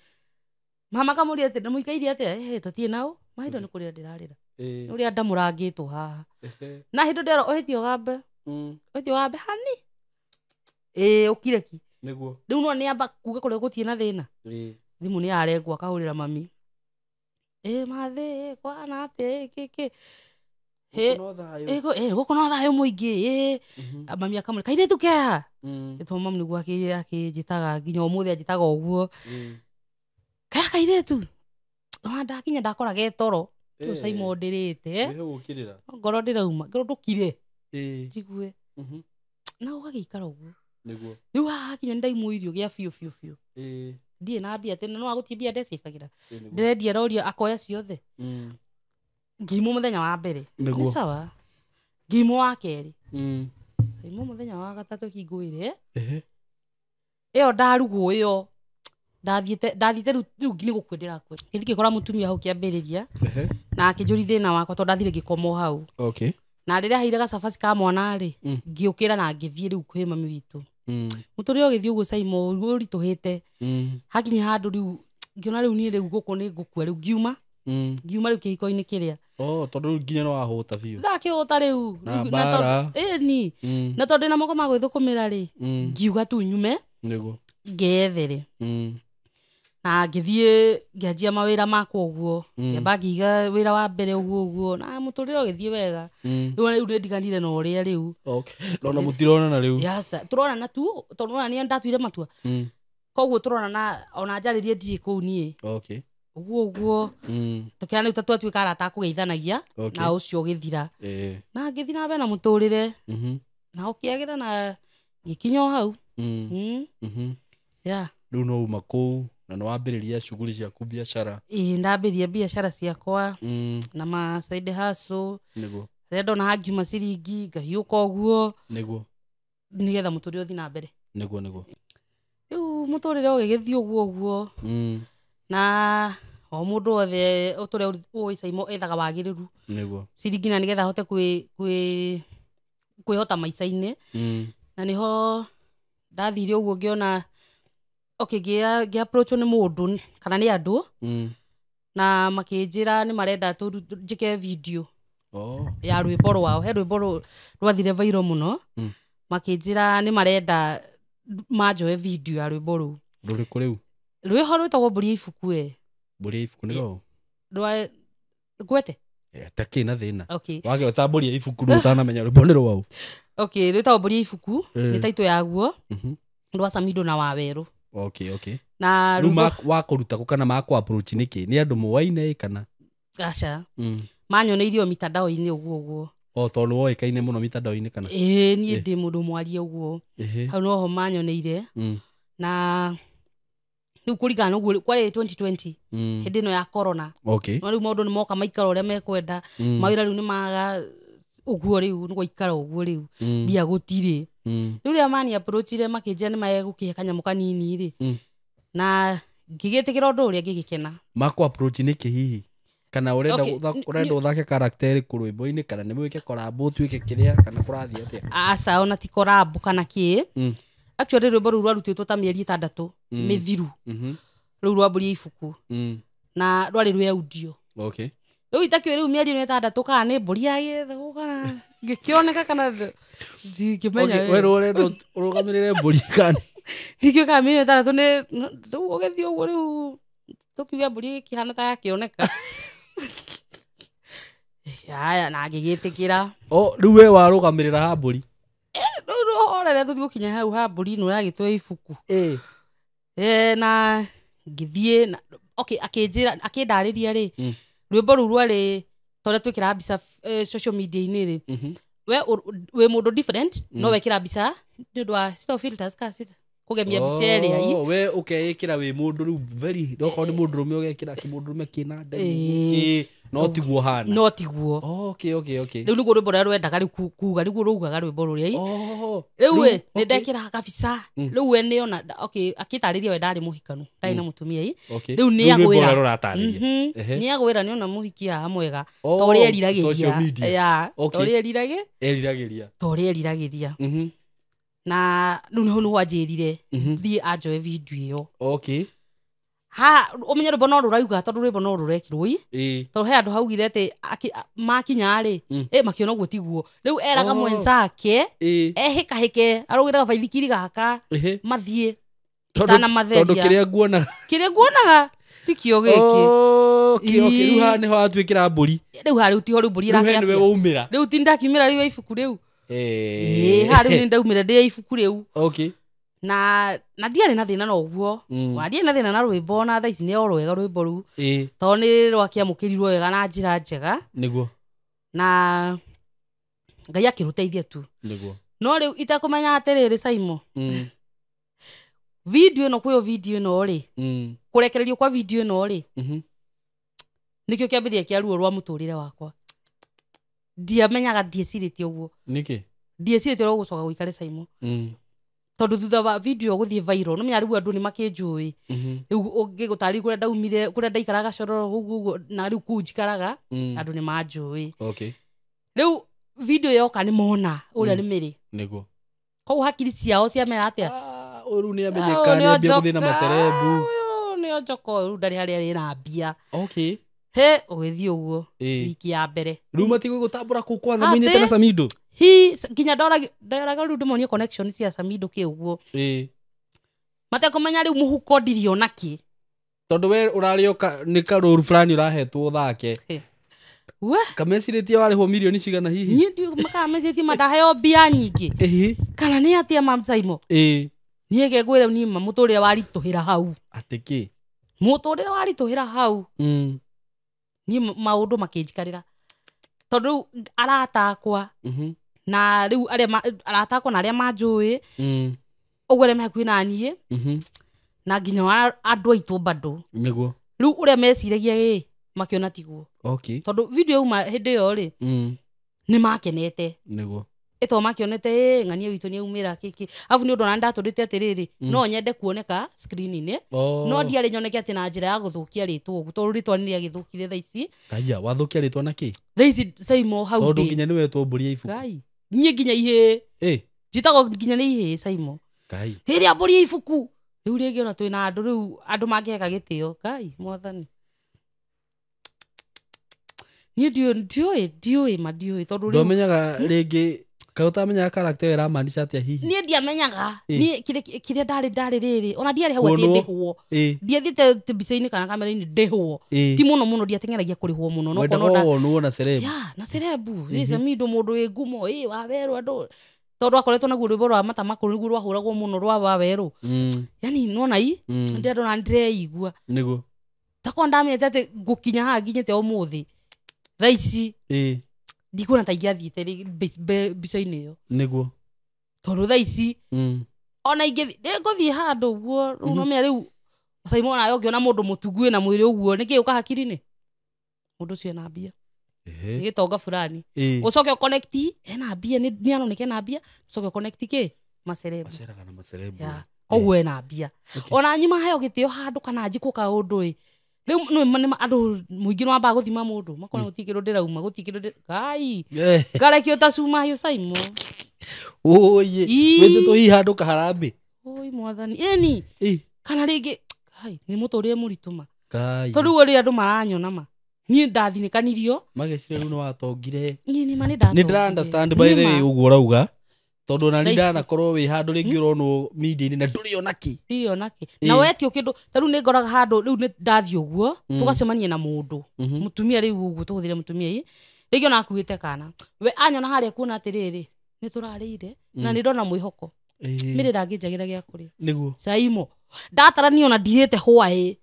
mama akamũria atĩ ndamũikairie atĩa tũtirĩ nao mahinda nĩ kũrĩa ndĩrarĩra ũrĩa ndamũrangĩtwo haha na hĩndĩ ndĩrwo ũhĩtio gambe hani ũkire ki rĩu no nĩamba kuga kũrĩa gũtirĩ na thĩna thimũ nĩ yarengwo akahũrĩra mami mathĩ kwana atĩ kĩkĩ gũkũ no thayũ mũingĩ mami akamũrĩa kairĩtu keha tondũ mami nĩguo akĩnjĩtaga nginya ũmũthĩ anjĩtaga ũguo kaya kairĩtu ndakinya ndakora getoro tũ Saimo ndĩrĩte ngoro ndĩrauma ngoro ndũkire njigue na ũgagĩikara ũguo niguo riu hakinya ndaimwo irio gĩa biũ ndie na mbia tene no agutie mbia ndecibagira ndirendia roria akoya ciothe ngimo muthenya wa mbere ni sawa ngimo wa keri ngimo muthenya wa gatatu kingwire iyo ndarugwo iyo ndathiite riu ngini gukwendera kwe ngithike kora mutumia hau kiambiriria na akijuri thina wakwa to ndathire ngikomo hau na riria haire gacabaci ka mwana ri ngiukira na ngithie riu kwi mami witu mutori ogithie uguo Saimo urituhite hakinya handu riu ngiona riu ni riu guku ni ngukua riu ngiuma riu kihiko-ini kiria tondu nginya no ahuta biu ndakihuta riu na ni na tondu na moko magwithukumira ri ngiuga tu nyume niguo ngethere na ngithie ngianjia mawira makwa uguo ngamba ngiga wira wa mbere uguo na muturire ogithie wega riu ni ndiganire na uria riu na mutirona na riu yasa turona na tu tondu na ni ndatuire matua koguo turona na ona njaririe ndiri kuu nie uguo tukiana riu twatuika arata kugeithanagia na ucio githira na ngithira be na muturire na ukiagira na gikinyo hau riu no uma kuu na no wambiriria shughuli ciaku biashara ndambiria biashara ciakwa na ma side hustle niguo rendo na hangiuma ciringi ngahiuka uguo niguo nigetha muturire uthi na mbere niguo riu muturire ugigithie uguo na o mundu othe uture ui Saimo ethaga wagiriru niguo ciringi na nigetha hote kwihota maica-ini na niho ndathire uguo ngiona ngia approach ni mundu kana ni andu na makinjira ni marenda njike video ya rwimbo rwao he rwimbo rwathire viral muno makinjira ni marenda manjoe video ya rwimbo ruu ruriku riu rwiho rwitagwo mburi ya ibuku mburi ya ibuku nigo gwete taki na thina wageta mburi ya ibuku ru utanamenya rwimbo ni rwau rwitagwo mburi ya ibuku ni taito yaguo rwa Samido na Waweru na riu wakuruta ku kana makwa approach niki ni andu muwaine kana acha manyoneirio mitandao-ini uguo tondu woikaine muno mitandao-ini kana ni ndi mundu mwarie uguo hau noho manyoneire na riu kurigana uguo kwari 2020 hindi no ya corona no riu maundu ni moka maikara uria mekwenda mawira riu ni maga uguo riu ni gwaikara uguo riu bia gutiri riu ria mani approachire makinjira ni magukihe kanyamo kanini ri na ngigitikira undu uria ngigikena makwa approach niki hihi kana urenda uthake character ku rwimbo-ini kana ni mwike collab tuike kiria kana kurathia atia aca ona ti collab kana ki actually rwimbo ruu rwarutitwo ta mieri 6 mithiru riu rwa mburi ya ibuku na rwari rwe audio riu itakio riu mieri 6 kana ni mburi ya githego kana ngikioneka kana ngimenya we urenda urugamirire mburi kana ndikio kana mieri 6 ni riu ugithie uguo riu tukiuga mburi kihana ta yakioneka haya na ngigitikira riu we warugamirira ha mburi orere tuthi gukinya hau ha mburi no yagitwe ibuku na ngithie na akinjira akindariria ri rwimbo ruu rwari tore twikira mbica social media-ini ri we mundu different no wekira mbica ni ndwa filters kugemia mbica iria we ukeikira wi mundu riu very ndoko ni mundu rume ugekira kimundu rume kina no tiguo hana no tiguo riu niguo rwimbo ruria rwendaga riu kuga niguo rugaga rwimbo ruria riu ni ndekira kabica riu we ni ona akitariria we ndari muhikanu ndari na mutumia riu ni agwira ni ona muhikia mwega tori eriragiria tori eriragiria na riu niho niho anjirire thie anjoe video iyo umenye rwimbo no rurauga tondu rwimbo no rurekirwo tondu he andu haugire ati makinya ri makiona uguo tiguo riu eraga mwenzake ehikahike arugiraga baithikiri gaka mathie tana matheria tondu kiria nguonaga tikio giki riu ha niho atwikira mburi riu ha riu tiho riu mburi irakia niwe waumira riu tindakimira riu ibuku riu ha riu nindaumira ndi ibuku riu na ndiarĩ na thĩna na ũguo ndiarĩ na thĩna na rwĩmbo na thaa ici nĩ o rwega rwĩmbo ruu tondũ nĩ rwakĩamũkĩrirwo wega na njĩra njega nĩguo na Ngai akĩrũteithia tu no rĩu itakũmenya atĩrĩrĩ Saimo video ĩno kwĩyo video ĩno rĩ kũrekererio kwa video ĩno rĩ nĩkĩo kĩambĩrĩria kĩa ruo rwa mũtũrĩre wakwa ndiamenyaga ndiecirĩtie ũguo nĩkĩ ndiecirĩtie ũguo gũcoka gũikare Saimo tondũ thutha wa video gũthiĩ viral no menya rĩu andũ nĩ makĩnjũĩ rĩu ũngĩgũtarĩria kũrĩa ndaumire kũrĩa ndaikaraga Shororo ũguo na rĩu kũu njikaraga andũ nĩ manjũĩ rĩu video yoka nĩ mona ũrĩa nĩ mĩrĩ nĩguo koguo hakiri ciao ciamera atĩa ũru nĩ amenyeka nĩ ambia gũthiĩ na macerebu nĩ onjoko rĩu ndarĩ harĩa rĩna mbia he ũgĩthiĩ ũguo wiki ya mbere rĩu matigũĩ gũtambũra kũu kwanza mainĩte na Samido nginya ndoraga rĩu ndĩmonie connection cia Samido kĩ ũguo matekũmenya rĩu mũhuko ndiriona kĩ tondũ we ũrarĩoka nĩ karũru fulani ũrahetwo thake kamecirĩtie warĩhwo mirioni cigana hihi niĩ ndiũmakamecirĩtie mandaheo mbia nyingĩ kana nĩ atĩa mam Saimo niĩ ngengwĩre niĩ mũtũrĩre waritũhĩra hau atĩ kĩ mũtũrĩre waritũhĩra hau niĩ maũndũ makĩnjikarĩra tondũ rĩu aratakwa na rĩu aratakwa na arĩa manjũĩ ũguo arĩa me hakuhĩ na niĩ na nginya andũ aitũ bado nĩguo rĩu ũrĩa meciragia makĩona tiguo tondũ video yauma hĩndĩ ĩyo rĩ nĩ makenete nĩguo ĩto makĩonete ng'ania witũ nĩ aumĩra kĩkĩ afu nĩ ũndũ na ndatũrĩte atĩrĩrĩ no nyende kuoneka screen-inĩ no ndiarĩ nyoneke atĩ na njĩra ya gũthũkia rĩtwa ũguo tondũ rĩtwa nĩ rĩagĩthũkire thaa ici kaiya wathũkia rĩtwa na kĩ thaa ici Saimo hau tondũ nginya nĩ wetwo mbũri ya ibuku niĩ nginya ihĩ njĩtagwo nginya nĩ ihĩ Saimo rĩrĩa mbũri ya ibuku rĩu rĩngĩ ona twĩna andũ rĩu andũ mangĩheka gĩtĩo mwathani niĩ ndiũĩ tondũ rĩu ndomenyaga rĩngĩ kaĩ ũtamenyaga character ĩramaanisha atĩa hihi niĩ ndiamenyaga niĩ kĩrĩa ndarĩ rĩrĩ ona ndiarĩ hau atĩ ndĩhwo ndiathiĩte mbica-inĩ kana kamera-inĩ ndĩhwo ti mũno ndiateng'eragia kũrĩhwo mũno no na cerebu na cerebu Samido mũndũ wĩ ngumo Wawerũ andũ tondũ akoretwo naguo rwĩmbo rwa mata makũrũ nĩguo rwahũragwo mũno rwa Wawerũ yani nona ndĩ andũ na ndireigua nĩguo takorwo ndamenyete atĩ ngũkinya haha nginyĩte ũmũthĩ thaa ici ndikuona ta ingĩathiĩte mbica-inĩ ĩyo nĩguo tondũ thaa ici ona ngũthiĩ handũ ũguo rĩu no menya rĩu Saimo nawe ũngĩona mũndũ mũtungu na mwĩrĩ ũguo nĩkĩ ũka hakiri-inĩ mũndũ ũcio ena mbia nĩ gĩtonga fulani ũcoke ũconnect ena mbia nĩ aroneka ena mbia ũcoke ũconnect kĩ macerebu koguo ena mbia ona nyuma heo gĩtĩo handũ kana njikwo kaũndũ rĩu andũ mũingĩ nĩ wambaga gũthima mũndũ makona gũtirĩ kĩndũ ndĩrauma gũtirĩ kĩndũ ngarekio ta cuma hiũ Saimo wĩtĩtwo hihi handũ kaharambĩ mwathani ĩni kana rĩngĩ nĩ mũtũrĩre mũritũ ma tondũ rĩu ũrĩa andũ maranyona ma niĩ ndathinĩkanirio mageciria rĩu nĩ watongire nĩ ndĩra understand by the way ũguo ũrauga tondũ na nĩ ndanakorwo wĩ handũ rĩngĩ ũronwo media-inĩ na ndũrĩona kĩ na wetio kĩndũ ta rĩu nĩ ngoraga handũ rĩu nĩ ndathiĩ ũguo tũgacemania na mũndũ mũtumia rĩu ũguo tũhũthĩre mũtumia rĩngĩ ona akuĩte kana we anyona harĩa kuona atĩrĩrĩ nĩ tũrarĩire na nĩ ndona mwĩhoko mĩrĩ ndangĩnjagĩra gĩa kũrĩa nĩguo Saimo ndatarania ona ndirĩte hwaĩ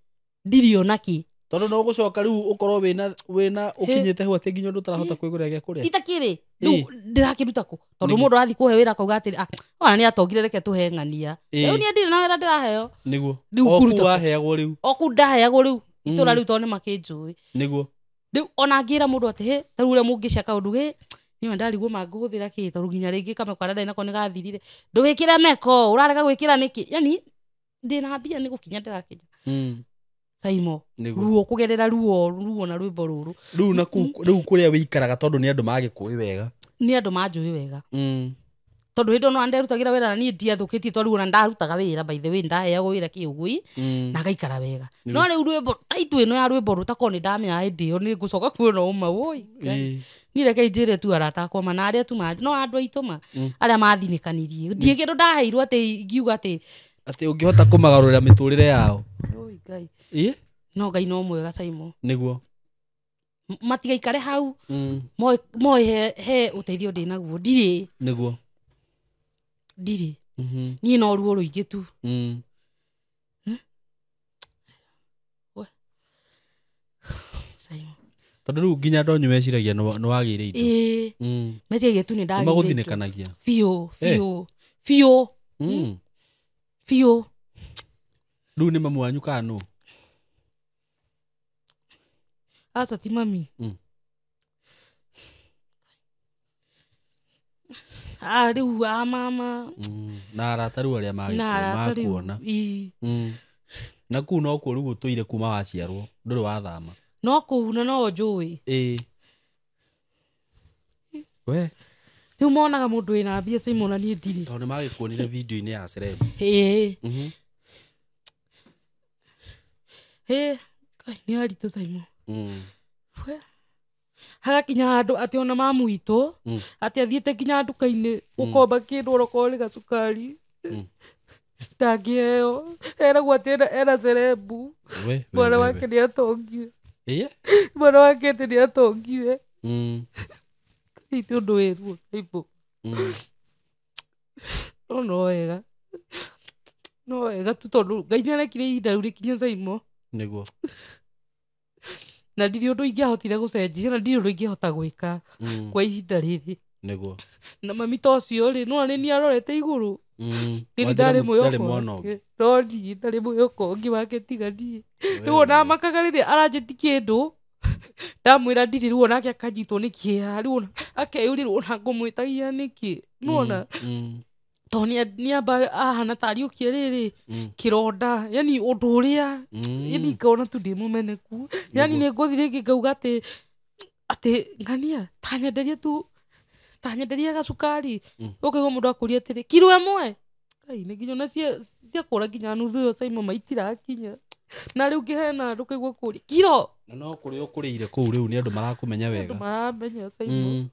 ndiriona kĩ tondũ no gũcoka rĩu ũkorwo wĩna ũkinyĩte hau atĩ nginya ũndũ ũtarahota kwĩgũrĩra gĩa kũrĩa itakĩrĩ rĩu ndĩrakĩruta kũ tondũ mũndũ arathiĩ kũhe wĩra akauga atĩrĩ ona nĩ atongire reke tũhe ng'ania rĩu niĩ ndirĩ na wĩra ndĩraheo nĩguo oku waheagwo rĩu oku ndaheagwo rĩu itũra rĩu tondũ nĩ makĩnjũĩ nĩguo rĩu ona ngĩra mũndũ atĩ rĩu ũrĩa mũngĩcaka ũndũ niĩ ndarigwo mangĩhũthĩra kĩ tondũ nginya rĩngĩ kameko karĩa ndarĩ nako nĩ gathirire ndũgĩkĩre meko ũrarega gwĩkĩra nĩkĩ yani ndĩna mbia nĩ gũkinya ndĩrakinya Saimo ruo kũgerera ruo na rwĩmbo rũrũ rĩu kũrĩa wĩikaraga tondũ nĩ andũ magĩkũĩ wega nĩ andũ manjũĩ wega tondũ hĩndĩ ona nderutagĩra wĩra na niĩ ndiathũkĩtie tondũ ona ndarutaga wĩra by the way ndaheagwo wĩra kĩũgui na gaikara wega no rĩu rwĩmbo taitũ ĩno ya rwĩmbo rũtakorwo nĩ ndamenya hĩndĩ ĩyo nĩ ngũcoka kuona ũma niĩ reke njĩre tu arata akwa ma na arĩa tu no andũ aitũ ma arĩa mathinĩkanirie ndirĩ kĩndũ ndaheirwo atĩ ngiuga atĩ ũngĩhota kũmagarũrĩra mĩtũrĩre yao no Ngai no mwega Saimo nĩguo matigaikare hau moe he ũteithio ndĩ naguo ndirĩ nĩguo ndirĩ niĩ no ruo rũingĩ tu Saimo Tondũ rĩu nginya ndonyu meciragia nĩ wagĩire indo. Meciragia tu nĩ ndagĩire indo. Magũthinĩkanagia. Biũ. Rĩu nĩ mamu wanyu kana nũ? Aca ti mami. Rĩu mama. Na arata rĩu arĩa makuona. Na kũu no kũo rĩu ũtũire kuma waciarwo ndũrĩ wathama. No kũu na no njũĩ. We. Rĩu monaga mũndũ wĩna mbia Simon na niĩ ndirĩ. Tondũ nĩ magĩkuonire video-inĩ ya Celeb. Nĩ haritũ Simon. Hagakinya handũ atĩ ona mamu witũ atĩ athiĩte nginya nduka-inĩ gũkomba kĩndũ onokorwo nĩ gacukari ndangĩheo. Eragwo atĩ ena Celeb. Mwana wake nĩ atongire. Mwana wake atĩ nĩ atongire. Nĩ ũndũ wĩruo Simon. No wega. No wega tu tondũ Ngai nĩarekire ihinda rĩu rĩkinye Simon. Nĩguo. Na ndirĩ ũndũ ingĩahotire gũcenjia na ndirĩ ũndũ ingĩhota gwĩka kwa ihinda rĩrĩ. Nĩguo. Na mami ta ũcio rĩ no nĩ arorete igũrũ. Nĩ ndarĩ mwĩhoko. No ndiĩ ndarĩ mwĩhoko ũngĩ wake tiga niĩ. Rĩu ona makaga rĩrĩa aranjĩti kĩndũ ndamwĩra ndirĩ rĩu onake akanyitwo nĩ kĩeha rĩu ona akeyũrĩrwo ona ngũmwĩtagia nĩkĩ. Nĩwona tondũ nĩamba ahana tariũkie rĩrĩ kĩronda yani ũndũ ũrĩa yani ngona tu ndĩ mũmeneku yani nĩ ngũthi rĩngĩ ngauga atĩ ngania tanyenderia gacukari ũkaigua mũndũ akũria atĩrĩ kiro ĩmwe Ngai nĩ nginya ona ciakũra nginya nuthu ĩyo Simon maitirakinya na rĩu ngĩhena andũ kaigua kũria kiro na no kũrĩ ũkũrĩire kũu rĩu nĩ andũ marakũmenya wega. Andũ maramenya Simon.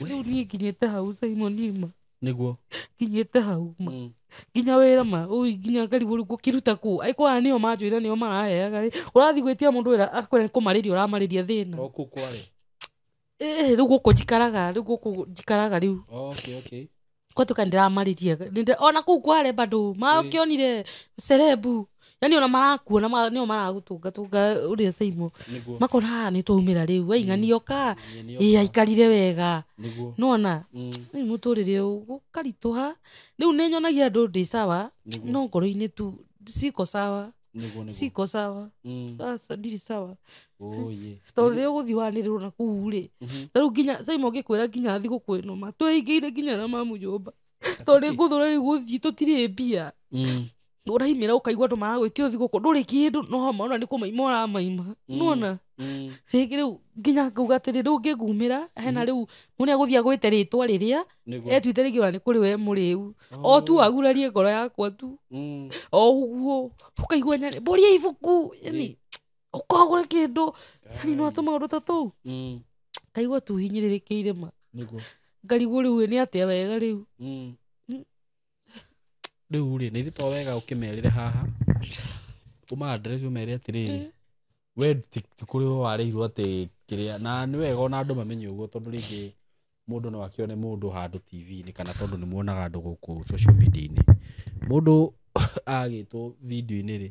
Rĩu niĩ nginyĩte hau Simon nima. Nĩguo. Nginyĩte hau ma. Nginya wĩra ma ũi nginya ngarigwo rĩu ngũkĩruta kũ. Aikorwo nĩo manjwĩra nĩo maraheaga rĩ. Ũrathiĩ gwĩtia mũndũ wĩra akwĩra kũmarĩria ũramarĩria thĩna. O kũu kwarĩ. Rĩu gũkũ njikaraga rĩu. Okay. Kwatuĩka ndĩramarĩria. Ona kũu kware bado makĩonire Celeb. Yani ona marakuona nĩo maragũtũnga ũrĩa Simon. Makona nĩ twaumĩra rĩu wainganioka aikarire wega. Nĩwona rĩu mũtũrĩre ũkaritũha. Rĩu nĩ nyonagia andũ ndĩ sawa no ngoro-inĩ tu siko sawa. Sasa ndirĩ sawa. Tondũ rĩu ũgũthiĩ wanĩrĩrwo na kũu rĩ. Rĩu nginya Simon ngĩkwĩra nginya thigũkũ ĩno ma twĩhingĩire nginya na mamu nyũmba. Tondũ rĩ ngũthũra rĩu gũthiĩ tũtirĩ mbia. Ũraimĩra ũkaigua andũ maragwĩtio thigũkũ ndũrĩ kĩndũ no homa ona nĩ kũmaima ũramaima. Nĩwona rĩngĩ rĩu nginya ngauga atĩrĩ rĩu ngĩngumĩra hena rĩu mũnĩ agũthiĩ agwĩte rĩtwa rĩrĩa etuĩte rĩngĩ ona nĩ kũrĩ we mũrĩu o tu agurarie ngoro yakwa tu o ũguo ũkaigua nyarĩ mbũria ibuku yani ũkagũra kĩndũ yani no atũma ũndũ ta tũu kaigua tu hinyĩrĩrĩkĩire ma ngarigwo rĩu nĩ atĩa wega rĩu. Rĩu rĩ nĩ thito wega ũkĩmerĩre haha uma address ũmere atĩrĩrĩ we ti kũrĩ warĩirwo atĩ kĩrĩa na nĩ wega ona andũ mamenye ũguo tondũ rĩngĩ mũndũ no akĩone mũndũ handũ TV-inĩ kana tondũ nĩ muonaga andũ gũkũ social media-inĩ mũndũ agĩtwo video-inĩ rĩ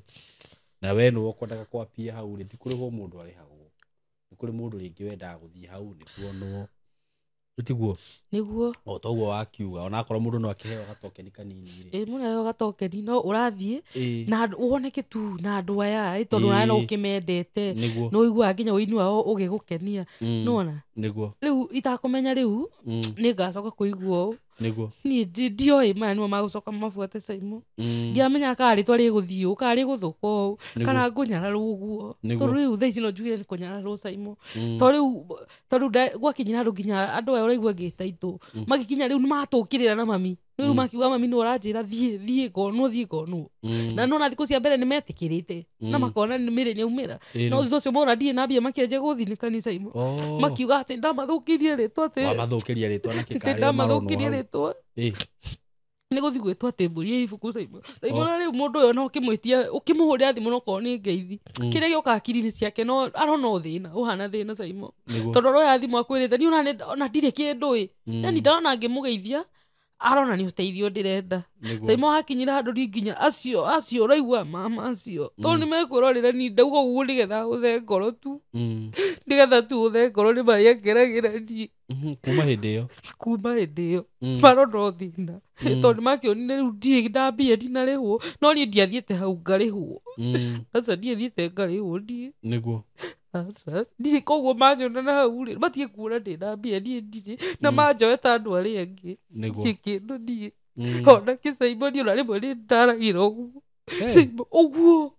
na we nĩ ũkwendaga kwapia hau rĩ ti kũrĩ ho mũndũ arĩhagwo nĩ kũrĩ mũndũ rĩngĩ wendaga gũthiĩ hau nĩkuonwo tiguo nĩguo o toguo wakiuga ona akorwo mũndũ no akĩheo gatokeni kanini rĩ mũndũ aheo gatokeni no ũrathiĩ na woneke tu na andũ aya tondũ nawe no ũkĩmendete nĩ ũiguaga nginya ũini wao ũgĩgũkenia nĩwona rĩu itakũmenya rĩu nĩ ngacoka kũigua ũũ niĩ ndioĩ maya nĩmo magũcoka mabuate Simon ndiamenya kana rĩtwa rĩgũthiĩ ũũ kana rĩgũthũka ũũ kana ngũnyararwo ũguo tondũ rĩu thaa ici no njugire nĩ kũnyararwo Simon tondũ gwakinyira andũ nginya andũ aya ũraigua ngĩtaitũ magĩkinya rĩu nĩ matũkĩrĩra na mami rĩu makiuga mami nĩ ũranjĩra thiĩ ngonwo na nona thikũ cia mbere nĩ metĩkĩrĩte na makona mĩrĩ nĩ aumĩra no thutha ũcio mona ndiĩ na mbia makĩanjia gũthinĩkania Simon makiuga atĩ ndamathũkĩrie rĩtwa atĩ ndamathũkĩrie rĩtwa nĩ gũthiĩ gwĩtwo atĩ mbũria ibuku Simon rĩu mũndũ ũyũ no ũkĩmwĩtia ũkĩmũhũrĩra thimũ nokorwo nĩ ngeithi kĩrĩa gĩoka akiri-inĩ ciake no arona thĩna ũhana thĩna Simon tondũ roya thimũ akwĩrĩte ni ona ndirĩ kĩndũ yani ndarona ngĩmũgeithia arona nĩ ũteithio ndĩrenda Saimo hakinyira handũ nginya acio ũraigua mama acio to nĩ mekwĩrorera ni ndauga ũguo nĩgetha ũthe ngoro tu nĩgetha tu ũthe ngoro nĩ marĩa ngeragĩra niĩ kuma hĩndĩ ĩyo marona ũthĩna tondũ nĩ makĩonire rĩu ndirĩ na mbia ndinarĩhwo no niĩ ndiathiĩte hau ngarĩhwo aca ndiĩ thiĩte ngarĩhwo ndiĩ nĩguo aca ndiĩ koguo manyona na hau rĩ matige kuona ndĩ na mbia niĩ ndirĩ na manjoe ta andũ arĩa angĩ ndirĩ kĩndũ ndiĩ ona kĩcaimoni ona rĩmwe nĩ ndaragĩra ũguo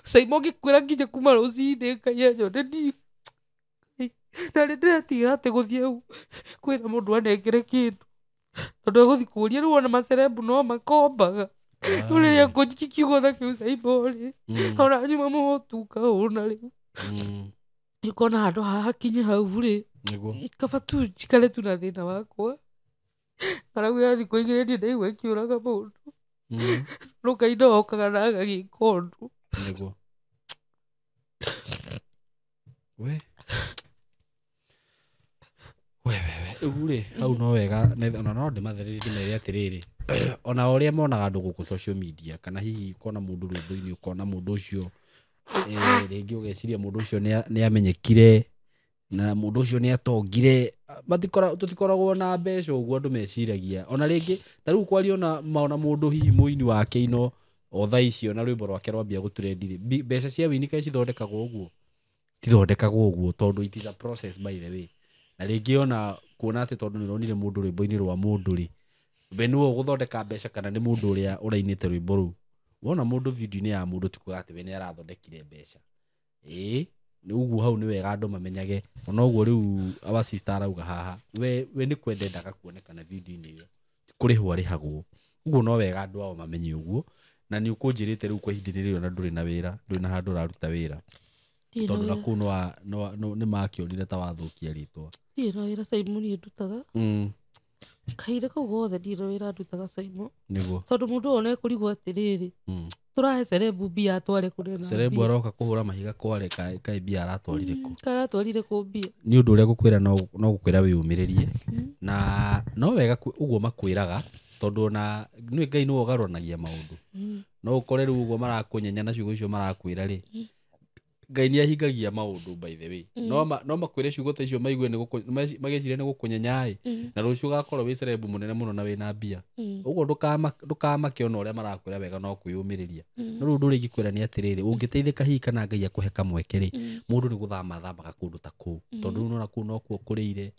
Saimo ngĩkwĩra nginya kuma rũcinĩ Ngai anyone ndiĩ na nĩ ndĩretigĩra atĩ gũthiĩ hau kwĩna mũndũ anengere kĩndũ tondũ egũthiĩ kũria rĩu ona macerebu no makombaga rĩu rĩrĩa ngũnjiki kiugo na kĩu Saimo rĩ ona nyuma mũtuka ũna rĩu ũkona handũ hakinye hau rĩ kaba tu njikare tu na thĩna wakwa aragu ya thikũ igĩrĩ niĩ ndaigua ĩkĩũraga mũndũ no Ngai no okaga na agagĩka ũndũ ũguo rĩ hau no wega ona no ndĩmathererie ndĩmere atĩrĩrĩ ona ũrĩa monaga andũ gũkũ social media kana hihi ũkona mũndũ rwĩmbo-inĩ ũkona mũndũ ũcio rĩngĩ ũgeciria mũndũ ũcio nĩ amenyekire na mũndũ ũcio nĩ atongire tũtikoragwo na mbeca ũguo andũ meciragia ona rĩngĩ ta rĩu kwario na maona mũndũ hihi mũini wa Keino o thaa icio na rwĩmbo rwake rwambia gũtrendi mbeca cia wini kaĩ cithondekagwo ũguo tondũ it is a process by the way na rĩngĩ ona kuona atĩ tondũ nĩ ũronire mũndũ rwĩmbo-inĩ rwa mũndũ rĩ we nĩwe ũgũthondeka mbeca kana nĩ mũndũ ũrĩa ũrainĩte rwĩmbo rũu wona mũndũ video-inĩ ya mũndũ tikuga atĩ we nĩ arathondekire mbeca nĩ ũguo hau nĩ wega andũ mamenyage ona ũguo rĩu our sister arauga haha we nĩ kwenda endaga kuonekana video-inĩ ĩyo kũrĩhwo arĩhagwo ũguo no wega andũ ao mamenye ũguo na nĩ ũkũnjĩrĩte rĩu kwa ihinda rĩrĩ ona ndũrĩ na wĩra ndũrĩ na handũ ũraruta wĩra tondũ na kũu nĩ makĩonire ta wathũkia rĩtwa ndirĩ na wĩra Saimo niĩ ndutaga kahinda kau gothe ndirĩ na wĩra ndutaga Saimo tondũ mũndũ ona ekũrigwo atĩrĩrĩ tũrahe cerebu mbia atware kũrĩa na cerebu aroka kũhũra mahiga kware kaĩ mbia aratwarire kũ karatwarire kũ mbia nĩ ũndũ ũrĩa ngũkwĩra no gũkwĩra wĩyũmĩrĩrie na no wega ũguo makwĩraga tondũ ona nĩ Ngai nĩwe ũgarũranagia maũndũ no ũkore rĩu ũguo marakũnyenya na ciugo icio marakwĩra rĩ Ngai nĩ ahingagia maũndũ by the way no makwĩre ciugo ta icio maigue mageciria nĩ gũkũnyenya na rũciũ ũgakorwo wĩ cerebu mũnene mũno na wĩna mbia ũguo ndũkamake ona ũrĩa marakwĩra wega no kwĩyũmĩrĩria no rĩu ndũrĩ ingĩkwĩra nĩ atĩrĩrĩ ũngĩteithĩka hihi kana Ngai akũhe kamweke rĩ mũndũ nĩ gũthama thambaga kũndũ ta kũu tondũ rĩu nona kũu no kuo kũrĩire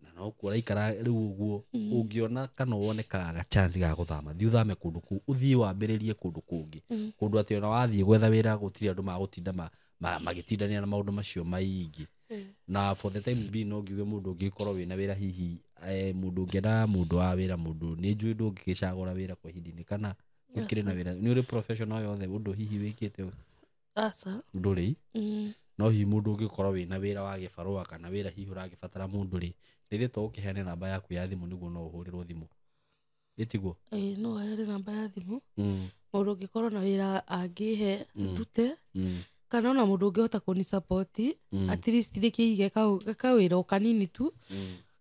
na no kuo ũraikara rĩu ũguo ũngĩona kana wonekaga chance ga gũthama thiĩ ũthame kũndũ kũu ũthiĩ wambĩrĩrie kũndũ kũngĩ kũndũ atĩ ona wathiĩ gwetha wĩra gũtirĩ andũ magũtinda magĩtindania na maũndũ macio maingĩ na for the time being no ngiuge mũndũ ũngĩkorwo wĩna wĩra hihi mũndũ ũngĩenda mũndũ wa wĩra mũndũ nĩ njũĩ ndũngĩgĩcagũra wĩra kwa ihinda-inĩ kana ũkĩrĩ na wĩra nĩ ũrĩ professional yothe ũndũ hihi wĩkĩte ndũrĩ no hihi mũndũ ũngĩkorwo wĩna wĩra wa gĩbarũa kana wĩra hihi ũragĩbatara mũndũ rĩ rĩrĩ to ũkĩheane namba yaku ya thimũ nĩguo no ũhũrĩrwo thimũ ĩtiguo no heane namba ya thimũ mũndũ ũngĩkorwo na wĩra angĩhe ndute kana ona mũndũ ũngĩhota kũni support at least rĩkĩige kawĩra o kanini tu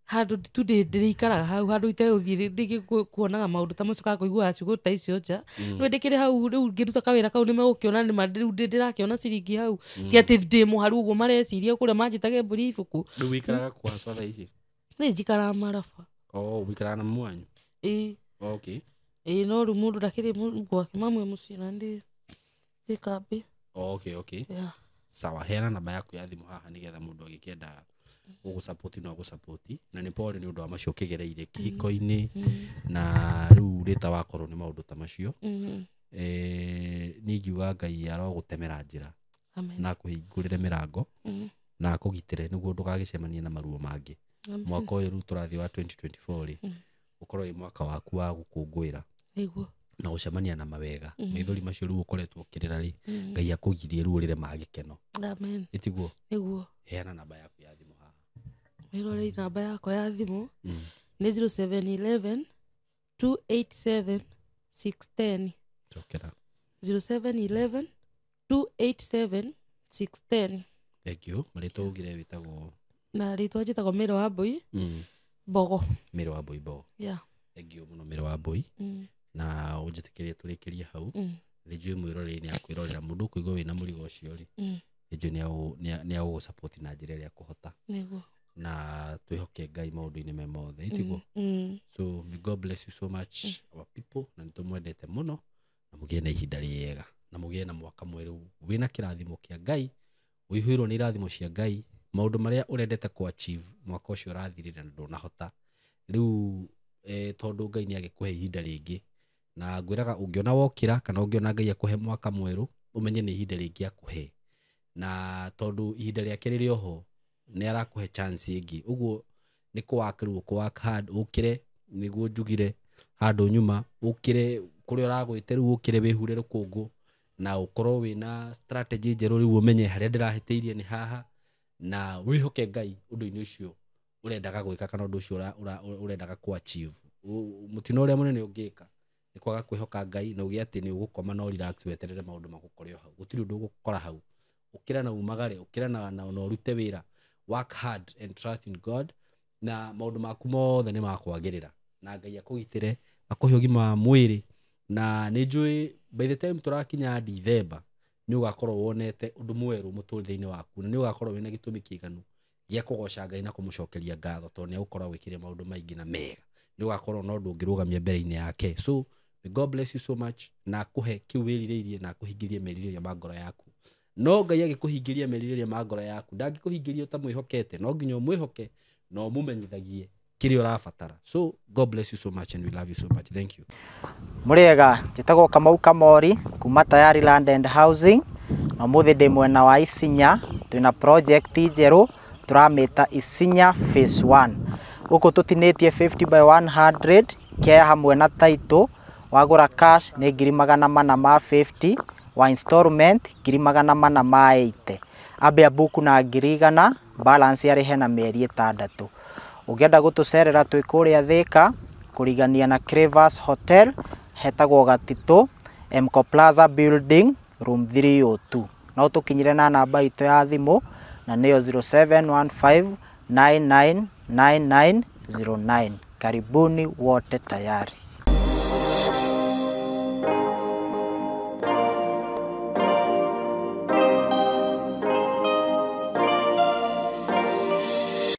handũ tu ndĩrĩikaraga hau handũ itegũthiĩ rĩngĩ kuonaga maũndũ ta macio kana kũiguaga ciugo ta icio nja no ndĩkĩrĩ hau rĩu ngĩruta kawĩra kau nĩmegũkĩona nĩma rĩu ndĩrakĩona ciringi hau ti atĩ ndĩ mũharu ũguo mareciria kũrĩa manjĩtage mbũri ibũkũ rĩu wĩikaraga kwa tha ici nĩ njikaraga Maraba wĩikaraga na mwanyu okay no rĩu mũndũ ndakĩrĩ gwake mamwe mũciĩ na ndĩ kambĩ okay sawa heana namba yaku ya thimũ haha nĩgetha mũndũ agĩkĩenda gũgũsupport no agũsupport na nĩ pole nĩ ũndũ wa macio ũkĩgereire kĩhiko-inĩ na rĩu rĩta wakorwo nĩ maũndũ ta macio niĩ ngiuga Ngai arogũtemera njĩra na akũhingũrĩre mĩrango na akũgitĩre nĩguo ndũgagĩcemanie na maruo mangĩ mwaka ũyũ rĩu tũrathiĩ wa 2024 rĩ ũkorwo wĩ mwaka waku wa gũkũngũĩra na gũcemania na mawega maithori macio rĩu ũkoretwo ũkĩrĩra rĩ Ngai akũgirie rĩu ũrĩre ma gĩkeno ĩtiguo heana namba yaku ya thimũ haha mĩrore namba yakwa ya thimũ nĩ 0711 287 610 chokera 0711 287 610 thank you marĩtwa ugire wĩtagwo na rĩtwa njĩtagwo Mĩro wa Mbũi Bogo. Mĩrĩ wa Mbũi Bogo. Yeah. Thengiũ mũno Mĩrĩ wa Mbũi. Na ũnjĩtĩkĩrie tũrĩkĩrie hau. Nĩ njũĩ mwĩroreri nĩ akwĩrorera mũndũ kũigua wĩna mũrigo ũcio rĩ. Nĩ njũĩ nĩ agũgũsupport na njĩra ĩrĩa akũhota. Nĩguo. Na twĩhoke Ngai maũndũ-inĩ me mothe. Ĩtiguo. So may God bless you so much our people. Na nĩ tũmwendete mũno. Na mũgĩe na ihinda rĩega. Na mũgĩe na mwaka mwerũ wĩna kĩrathimo kĩa Ngai. Ũihũirwo nĩ irathimo cia Ngai. Maũndũ marĩa ũrendete ku achieve mwaka ũcio ũrathirire na ndũnahota. Rĩu tondũ Ngai nĩ agĩkũhe ihinda rĩngĩ. Na ngwĩraga ũngĩona wokĩra kana ũngĩona Ngai akũhe mwaka mwerũ ũmenye nĩ ihinda rĩngĩ akũhe. Na tondũ ihinda rĩake rĩrĩ oho nĩ arakũhe chance ĩngĩ. Ũguo nĩ kũwork hard ũkĩre nĩguo njugire handũ nyuma ũkĩre kũrĩa ũragwĩte rĩu ũkĩre wĩhure rũkũngũ na ũkorwo wĩna strategy njerũ rĩu ũmenye harĩa ndĩrahĩtĩirie nĩ haha na wĩhoke Ngai ũndũ-inĩ ũcio ũrendaga gwĩka kana ũndũ ũcio ũrendaga ku achieve. Mũtino ũrĩa mũnene ũngĩka nĩ kwaga kwĩhoka Ngai na ũgĩe atĩ nĩ ũgũkoma no relax weterere maũndũ magũkore hau. Gũtirĩ ũndũ ũgũkora hau. Ũkĩra na umagare, ũkĩra na ũrute wĩra. Work hard and trust in God. Na maũndũ maku mothe nĩ makwagĩrĩra. Na Ngai akũgitĩre, akũhe ũgima wa mwĩrĩ. Na nĩ njũĩ by the time tũrakinya December nĩ ũgakorwo wonete ũndũ mwerũ mũtũrĩre-inĩ waku. Na nĩ ũgakorwo wĩna gĩtũmi kĩiganu gĩa kũgoca Ngai na kũmũcokeria ngatho tondũ nĩ agũkorwo gwĩkire maũndũ maingĩ na mega. Nĩ ũgakorwo na ũndũ ũngĩrũgamia mbere-inĩ yake. So may God bless you so much na akũhe kĩu wĩrirĩirie na akũhingĩrie merirĩria ma ngoro yaku. No Ngai agĩkũhingĩria merirĩria ma ngoro yaku ndangĩkũhingĩria ũtamwĩhokete. No nginya ũmwĩhoke na ũmũmenyithagie kĩrĩa ũrabatara. So God bless you so much and we love you so much. Thank you. Mũrĩega, njĩtagwo Kamau Kamori kuma Tayari Land and Housing. Na mũthĩ ndĩ mwena wa Isinya, twĩna project njerũ tũramĩta Isinya phase 1. Gũkũ tũtinĩtie 50 by 100 kea hamwe na title. Wagũra cash nĩ 450 wa installment 480. Ambia buku na 100 balance yarĩhe na mĩeri 6. Ũngĩenda gũtũcerera twĩ kũrĩa Thika kũrigania na Crevas Hotel hetagwo Gatitũ Mco Plaza Building room 302. No tũkinyire na namba itũ ya thimũ na nĩyo 0715999909. Karibuni wote Tayari.